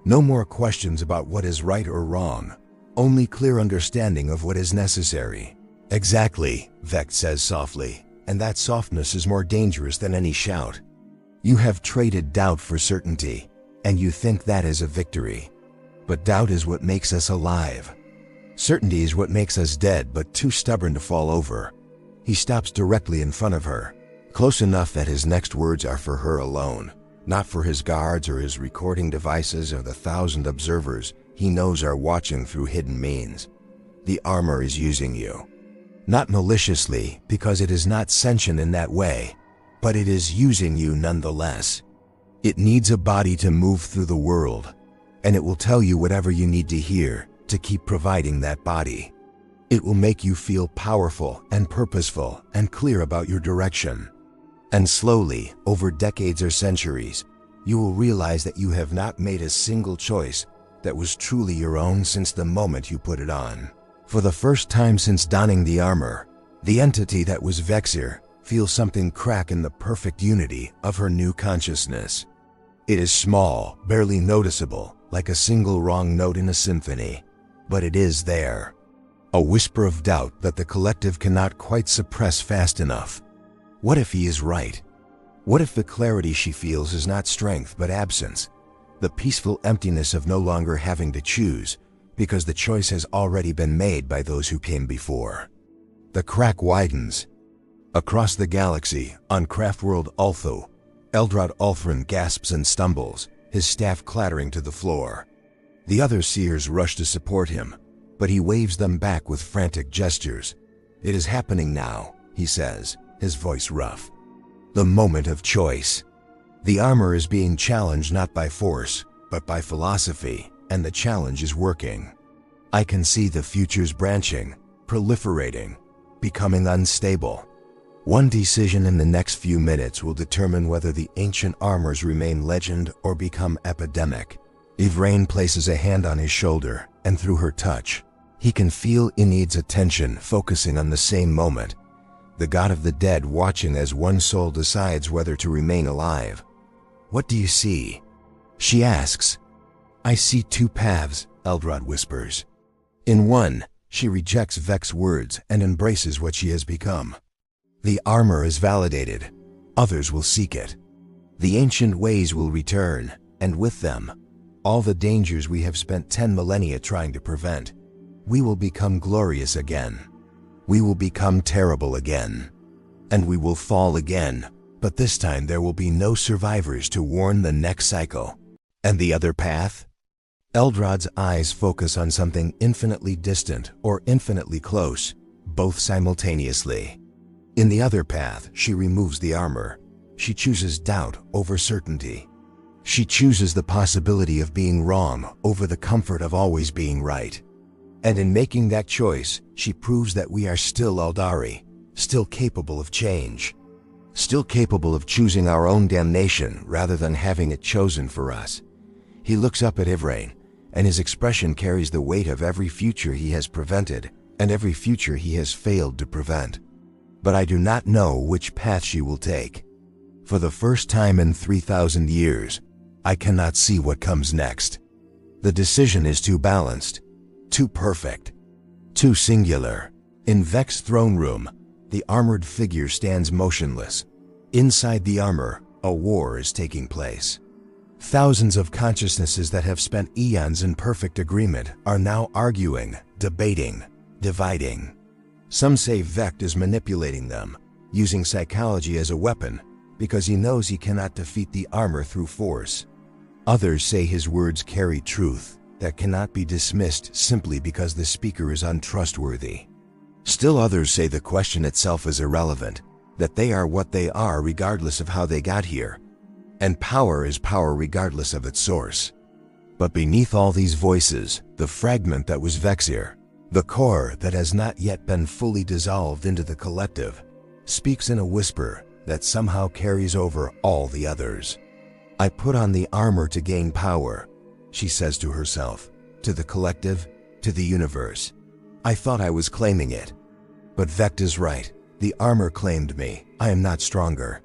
No more questions about what is right or wrong, only clear understanding of what is necessary. Exactly, Vect says softly, and that softness is more dangerous than any shout. You have traded doubt for certainty, and you think that is a victory. But doubt is what makes us alive. Certainty is what makes us dead but too stubborn to fall over. He stops directly in front of her, close enough that his next words are for her alone. Not for his guards or his recording devices or the 1,000 observers he knows are watching through hidden means. The armor is using you. Not maliciously, because it is not sentient in that way, but it is using you nonetheless. It needs a body to move through the world, and it will tell you whatever you need to hear to keep providing that body. It will make you feel powerful and purposeful and clear about your direction. And slowly, over decades or centuries, you will realize that you have not made a single choice that was truly your own since the moment you put it on. For the first time since donning the armor, the entity that was Vexyr feels something crack in the perfect unity of her new consciousness. It is small, barely noticeable, like a single wrong note in a symphony, but it is there. A whisper of doubt that the collective cannot quite suppress fast enough. What if he is right? What if the clarity she feels is not strength but absence? The peaceful emptiness of no longer having to choose, because the choice has already been made by those who came before. The crack widens. Across the galaxy, on Craftworld Ulthu, Eldrad Ulthrin gasps and stumbles, his staff clattering to the floor. The other seers rush to support him, but he waves them back with frantic gestures. It is happening now, he says, his voice rough. The moment of choice. The armor is being challenged not by force, but by philosophy, and the challenge is working. I can see the futures branching, proliferating, becoming unstable. One decision in the next few minutes will determine whether the ancient armors remain legend or become epidemic. Yvraine places a hand on his shoulder, and through her touch, he can feel Enid's attention focusing on the same moment, the god of the dead watching as one soul decides whether to remain alive. "What do you see?" she asks. "I see two paths," Eldrod whispers. In one, she rejects Vect's words and embraces what she has become. The armor is validated. Others will seek it. The ancient ways will return, and with them, all the dangers we have spent 10 millennia trying to prevent. We will become glorious again. We will become terrible again. And we will fall again, but this time there will be no survivors to warn the next cycle. And the other path? Eldrod's eyes focus on something infinitely distant or infinitely close, both simultaneously. In the other path, she removes the armor. She chooses doubt over certainty. She chooses the possibility of being wrong over the comfort of always being right. And in making that choice, she proves that we are still Aeldari, still capable of change, still capable of choosing our own damnation rather than having it chosen for us. He looks up at Yvraine, and his expression carries the weight of every future he has prevented and every future he has failed to prevent. But I do not know which path she will take. For the first time in 3,000 years, I cannot see what comes next. The decision is too balanced, too perfect, too singular. In Vect's throne room, the armored figure stands motionless. Inside the armor, a war is taking place. Thousands of consciousnesses that have spent eons in perfect agreement are now arguing, debating, dividing. Some say Vect is manipulating them, using psychology as a weapon, because he knows he cannot defeat the armor through force. Others say his words carry truth that cannot be dismissed simply because the speaker is untrustworthy. Still others say the question itself is irrelevant, that they are what they are regardless of how they got here, and power is power regardless of its source. But beneath all these voices, the fragment that was Vexyr, the core that has not yet been fully dissolved into the collective, speaks in a whisper that somehow carries over all the others. "I put on the armor to gain power," she says to herself, to the collective, to the universe. "I thought I was claiming it. But Vect is right. The armor claimed me. I am not stronger.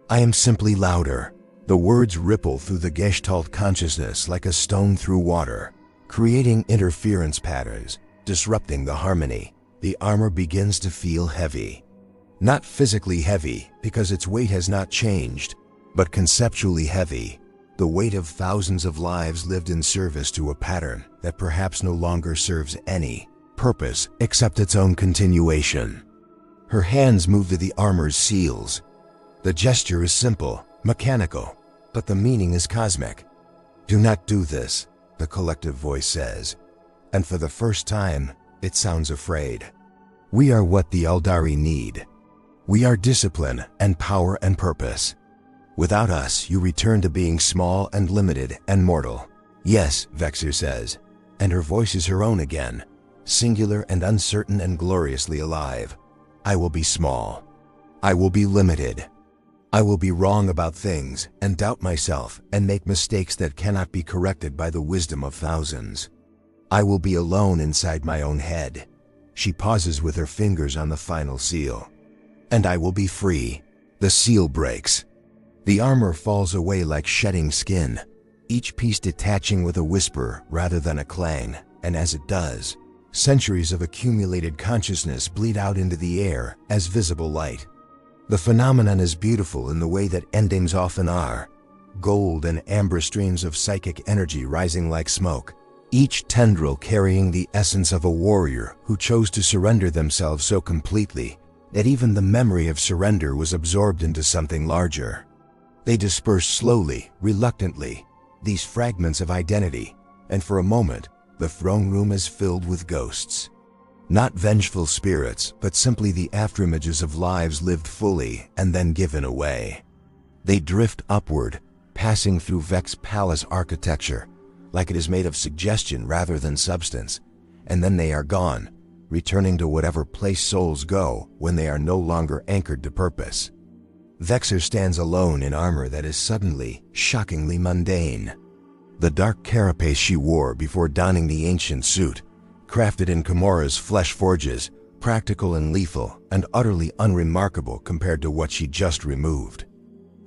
I am simply louder." The words ripple through the gestalt consciousness like a stone through water, creating interference patterns, disrupting the harmony. The armor begins to feel heavy. Not physically heavy, because its weight has not changed, but conceptually heavy. The weight of thousands of lives lived in service to a pattern that perhaps no longer serves any purpose except its own continuation. Her hands move to the armor's seals. The gesture is simple, mechanical, but the meaning is cosmic. "Do not do this," the collective voice says, and for the first time, it sounds afraid. "We are what the Aeldari need. We are discipline and power and purpose. Without us, you return to being small and limited and mortal." "Yes," Vexyr says, and her voice is her own again, singular and uncertain and gloriously alive. "I will be small. I will be limited. I will be wrong about things and doubt myself and make mistakes that cannot be corrected by the wisdom of thousands. I will be alone inside my own head." She pauses with her fingers on the final seal. "And I will be free." The seal breaks. The armor falls away like shedding skin, each piece detaching with a whisper rather than a clang, and as it does, centuries of accumulated consciousness bleed out into the air as visible light. The phenomenon is beautiful in the way that endings often are, gold and amber streams of psychic energy rising like smoke, each tendril carrying the essence of a warrior who chose to surrender themselves so completely that even the memory of surrender was absorbed into something larger. They disperse slowly, reluctantly, these fragments of identity, and for a moment, the throne room is filled with ghosts. Not vengeful spirits, but simply the afterimages of lives lived fully and then given away. They drift upward, passing through Vect's palace architecture, like it is made of suggestion rather than substance, and then they are gone, returning to whatever place souls go when they are no longer anchored to purpose. Vexyr stands alone in armor that is suddenly, shockingly mundane. The dark carapace she wore before donning the ancient suit, crafted in Commorragh's flesh forges, practical and lethal, and utterly unremarkable compared to what she just removed.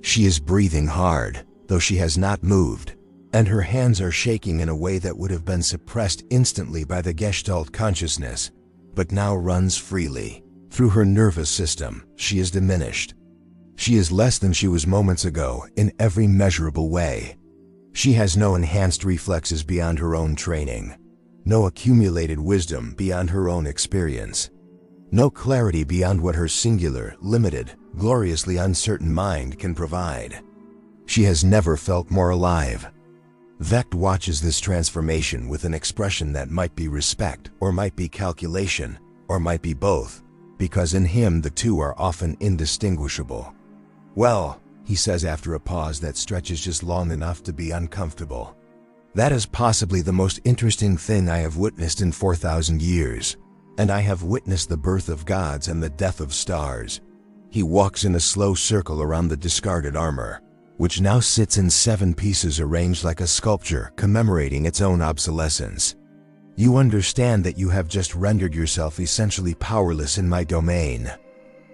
She is breathing hard, though she has not moved, and her hands are shaking in a way that would have been suppressed instantly by the gestalt consciousness, but now runs freely. Through her nervous system, she is diminished. She is less than she was moments ago in every measurable way. She has no enhanced reflexes beyond her own training, no accumulated wisdom beyond her own experience, no clarity beyond what her singular, limited, gloriously uncertain mind can provide. She has never felt more alive. Vect watches this transformation with an expression that might be respect, or might be calculation, or might be both, because in him the two are often indistinguishable. "Well," he says after a pause that stretches just long enough to be uncomfortable, "that is possibly the most interesting thing I have witnessed in 4,000 years, and I have witnessed the birth of gods and the death of stars." He walks in a slow circle around the discarded armor, which now sits in 7 pieces arranged like a sculpture commemorating its own obsolescence. "You understand that you have just rendered yourself essentially powerless in my domain.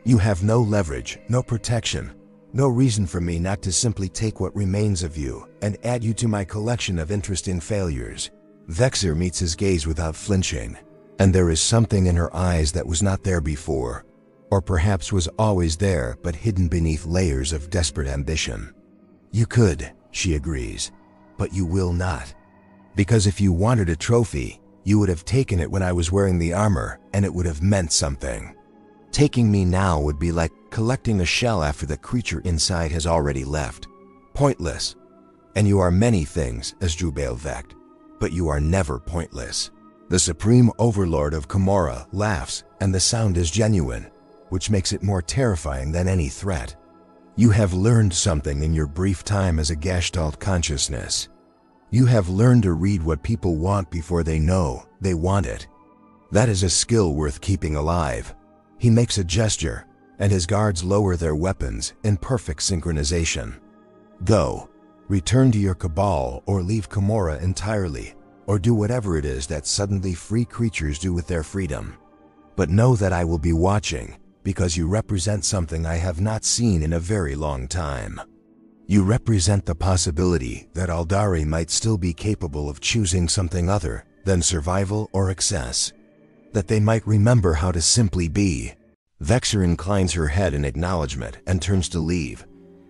You have no leverage, no protection, no reason for me not to simply take what remains of you and add you to my collection of interesting failures." Vexyr meets his gaze without flinching, and there is something in her eyes that was not there before, or perhaps was always there but hidden beneath layers of desperate ambition. "You could," she agrees, "but you will not. Because if you wanted a trophy, you would have taken it when I was wearing the armor, and it would have meant something. Taking me now would be like collecting a shell after the creature inside has already left. Pointless. And you are many things, Asdrubael Vect, but you are never pointless." The supreme overlord of Commorragh laughs, and the sound is genuine, which makes it more terrifying than any threat. "You have learned something in your brief time as a gestalt consciousness. You have learned to read what people want before they know they want it. That is a skill worth keeping alive." He makes a gesture, and his guards lower their weapons in perfect synchronization. "Go. Return to your cabal or leave Commorragh entirely, or do whatever it is that suddenly free creatures do with their freedom. But know that I will be watching, because you represent something I have not seen in a very long time. You represent the possibility that Aeldari might still be capable of choosing something other than survival or excess. That they might remember how to simply be." Vexyr inclines her head in acknowledgement and turns to leave,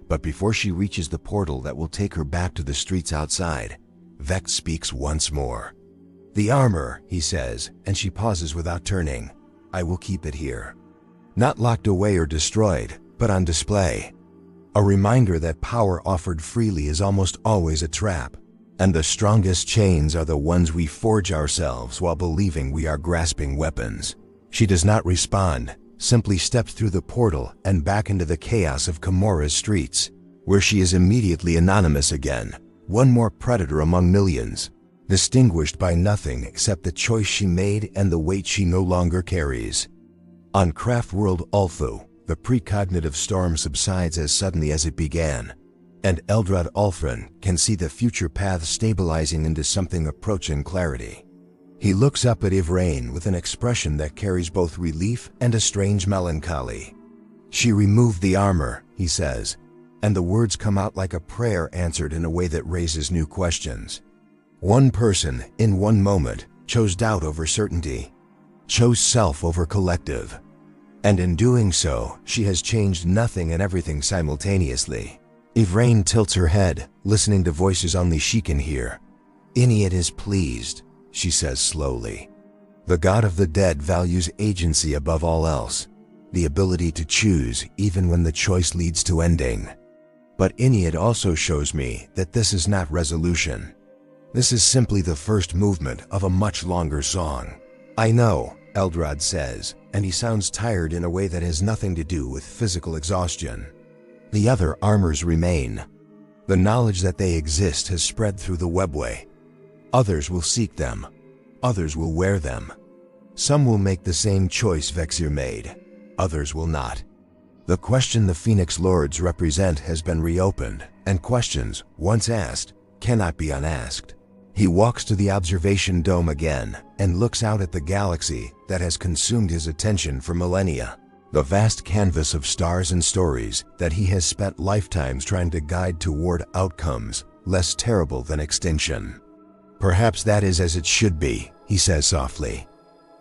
but before she reaches the portal that will take her back to the streets outside, Vect speaks once more. "The armor," he says, and she pauses without turning. "I will keep it here. Not locked away or destroyed, but on display. A reminder that power offered freely is almost always a trap, and the strongest chains are the ones we forge ourselves while believing we are grasping weapons." She does not respond, simply steps through the portal and back into the chaos of Commorragh's streets, where she is immediately anonymous again, one more predator among millions, distinguished by nothing except the choice she made and the weight she no longer carries. On Craftworld Ulthu, the precognitive storm subsides as suddenly as it began, and Eldrad Ulfrin can see the future path stabilizing into something approaching clarity. He looks up at Yvraine with an expression that carries both relief and a strange melancholy. "She removed the armor," he says, and the words come out like a prayer answered in a way that raises new questions. One person, in one moment, chose doubt over certainty, chose self over collective. And in doing so, she has changed nothing and everything simultaneously. Yvraine tilts her head, listening to voices only she can hear. "Inead is pleased," she says slowly. "The god of the dead values agency above all else, the ability to choose even when the choice leads to ending. But Inead also shows me that this is not resolution. This is simply the first movement of a much longer song." "I know," Eldrad says, and he sounds tired in a way that has nothing to do with physical exhaustion. The other armors remain. The knowledge that they exist has spread through the webway. Others will seek them. Others will wear them. Some will make the same choice Vexyr made. Others will not. The question the Phoenix Lords represent has been reopened, and questions, once asked, cannot be unasked. He walks to the observation dome again and looks out at the galaxy that has consumed his attention for millennia. The vast canvas of stars and stories that he has spent lifetimes trying to guide toward outcomes less terrible than extinction. Perhaps that is as it should be, he says softly.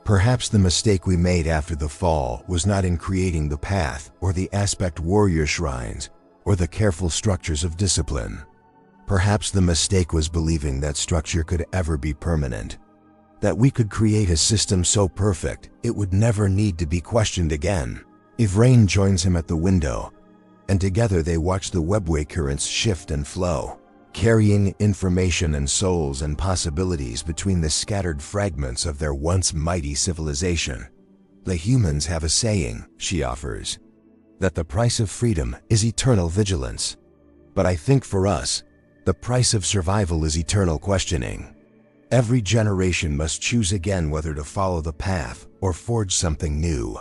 Perhaps the mistake we made after the fall was not in creating the path or the aspect warrior shrines or the careful structures of discipline. Perhaps the mistake was believing that structure could ever be permanent, that we could create a system so perfect it would never need to be questioned again. Ivrain joins him at the window, and together they watch the webway currents shift and flow, carrying information and souls and possibilities between the scattered fragments of their once mighty civilization. The humans have a saying, she offers, that the price of freedom is eternal vigilance. But I think for us, the price of survival is eternal questioning. Every generation must choose again whether to follow the path or forge something new.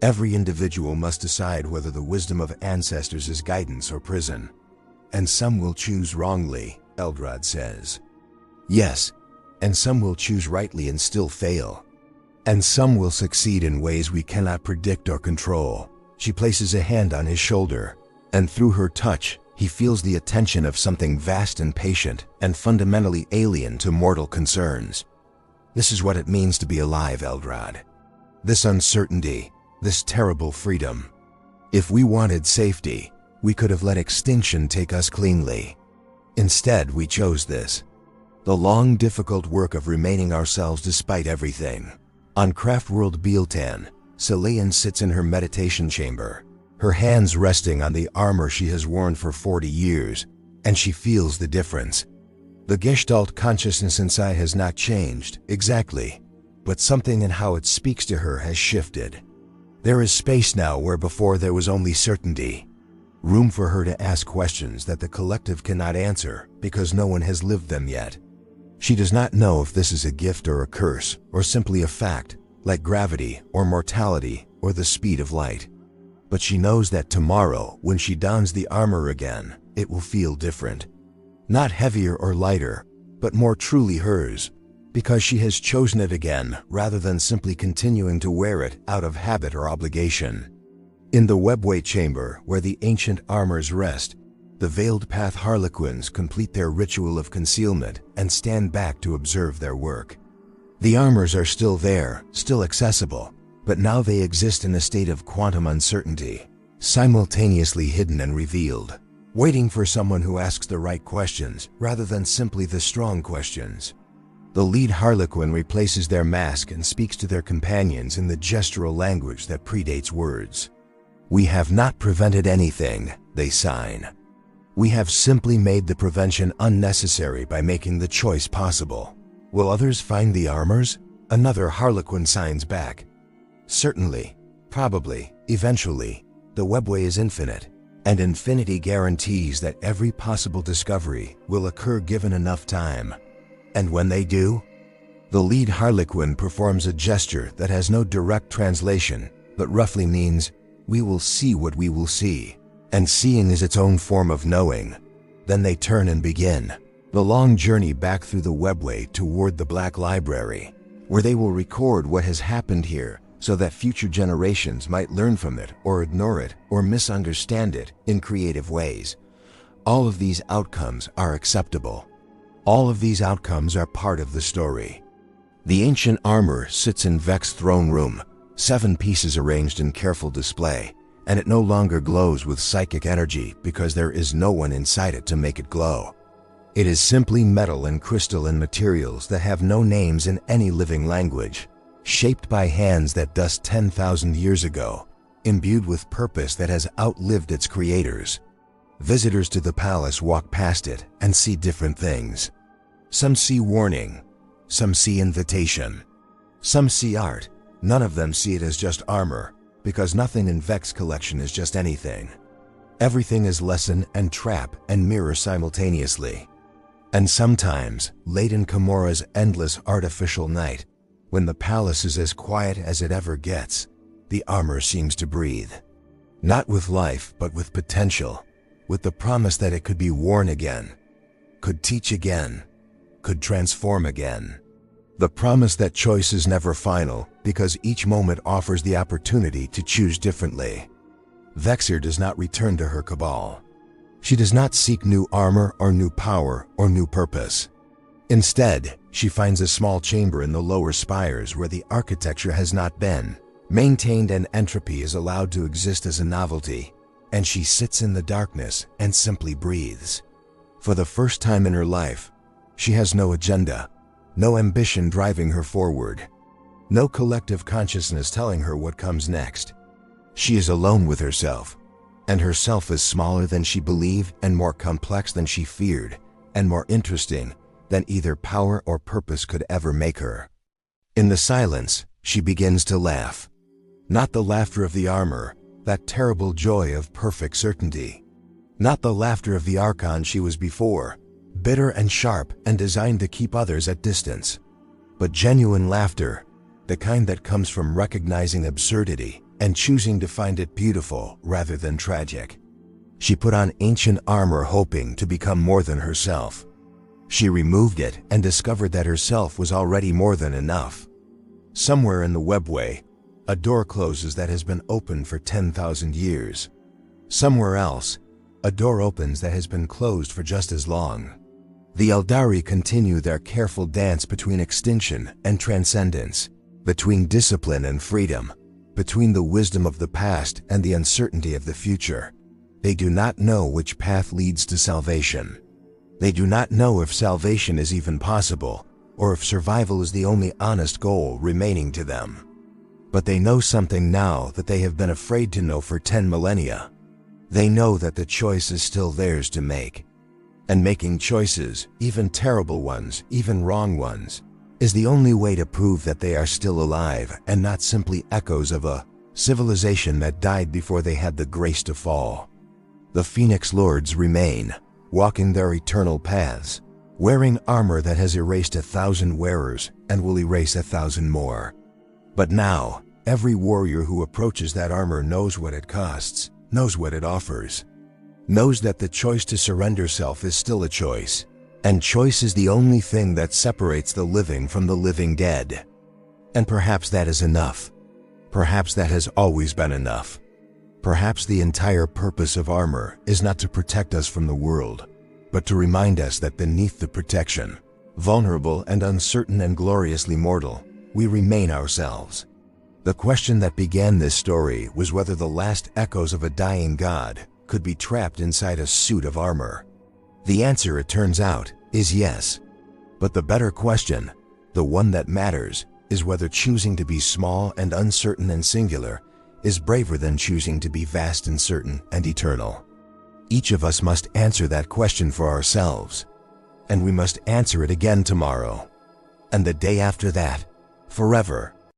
Every individual must decide whether the wisdom of ancestors is guidance or prison. And some will choose wrongly, Eldrad says. Yes, and some will choose rightly and still fail. And some will succeed in ways we cannot predict or control. She places a hand on his shoulder, and through her touch, he feels the attention of something vast and patient and fundamentally alien to mortal concerns. This is what it means to be alive, Eldrad. This uncertainty, this terrible freedom. If we wanted safety, we could have let extinction take us cleanly. Instead, we chose this. The long, difficult work of remaining ourselves despite everything. On Craftworld Bealtan, Celine sits in her meditation chamber, her hands resting on the armor she has worn for 40 years, and she feels the difference. The gestalt consciousness inside has not changed, exactly, but something in how it speaks to her has shifted. There is space now where before there was only certainty. Room for her to ask questions that the collective cannot answer because no one has lived them yet. She does not know if this is a gift or a curse, or simply a fact, like gravity or mortality or the speed of light. But she knows that tomorrow, when she dons the armor again, it will feel different. Not heavier or lighter, but more truly hers, because she has chosen it again rather than simply continuing to wear it out of habit or obligation. In the webway chamber where the ancient armors rest, the veiled path harlequins complete their ritual of concealment and stand back to observe their work. The armors are still there, still accessible, but now they exist in a state of quantum uncertainty, simultaneously hidden and revealed, waiting for someone who asks the right questions rather than simply the strong questions. The lead harlequin replaces their mask and speaks to their companions in the gestural language that predates words. We have not prevented anything, they sign. We have simply made the prevention unnecessary by making the choice possible. Will others find the armors? Another harlequin signs back. Certainly, probably, eventually. The webway is infinite, and infinity guarantees that every possible discovery will occur given enough time. And when they do, the lead harlequin performs a gesture that has no direct translation, but roughly means, we will see what we will see, and seeing is its own form of knowing. Then they turn and begin the long journey back through the webway toward the Black Library, where they will record what has happened here so that future generations might learn from it or ignore it or misunderstand it in creative ways. All of these outcomes are acceptable. All of these outcomes are part of the story. The ancient armor sits in Vec's throne room, 7 pieces arranged in careful display, and it no longer glows with psychic energy because there is no one inside it to make it glow. It is simply metal and crystal and materials that have no names in any living language, shaped by hands that dust 10,000 years ago, imbued with purpose that has outlived its creators. Visitors to the palace walk past it and see different things. Some see warning, some see invitation, some see art. None of them see it as just armor, because nothing in Vec's collection is just anything. Everything is lesson and trap and mirror simultaneously. And sometimes, late in Commorragh's endless artificial night, when the palace is as quiet as it ever gets, the armor seems to breathe. Not with life, but with potential, with the promise that it could be worn again, could teach again, could transform again. The promise that choice is never final, because each moment offers the opportunity to choose differently. Vexyr does not return to her cabal. She does not seek new armor or new power or new purpose. Instead, she finds a small chamber in the lower spires where the architecture has not been maintained and entropy is allowed to exist as a novelty, and she sits in the darkness and simply breathes. For the first time in her life, she has no agenda, no ambition driving her forward, no collective consciousness telling her what comes next. She is alone with herself, and herself is smaller than she believed and more complex than she feared, and more interesting than either power or purpose could ever make her. In the silence, she begins to laugh. Not the laughter of the armor, that terrible joy of perfect certainty. Not the laughter of the Archon she was before, bitter and sharp and designed to keep others at distance. But genuine laughter, the kind that comes from recognizing absurdity and choosing to find it beautiful rather than tragic. She put on ancient armor hoping to become more than herself. She removed it and discovered that herself was already more than enough. Somewhere in the webway, a door closes that has been open for 10,000 years. Somewhere else, a door opens that has been closed for just as long. The Aeldari continue their careful dance between extinction and transcendence, between discipline and freedom, between the wisdom of the past and the uncertainty of the future. They do not know which path leads to salvation. They do not know if salvation is even possible, or if survival is the only honest goal remaining to them. But they know something now that they have been afraid to know for 10 millennia. They know that the choice is still theirs to make. And making choices, even terrible ones, even wrong ones, is the only way to prove that they are still alive and not simply echoes of a civilization that died before they had the grace to fall. The Phoenix Lords remain, walking their eternal paths, wearing armor that has erased 1,000 wearers and will erase 1,000 more. But now, every warrior who approaches that armor knows what it costs, knows what it offers, knows that the choice to surrender self is still a choice, and choice is the only thing that separates the living from the living dead. And perhaps that is enough. Perhaps that has always been enough. Perhaps the entire purpose of armor is not to protect us from the world, but to remind us that beneath the protection, vulnerable and uncertain and gloriously mortal, we remain ourselves. The question that began this story was whether the last echoes of a dying god could be trapped inside a suit of armor. The answer, it turns out, is yes. But the better question, the one that matters, is whether choosing to be small and uncertain and singular is braver than choosing to be vast and certain and eternal. Each of us must answer that question for ourselves, and we must answer it again tomorrow, and the day after that, forever.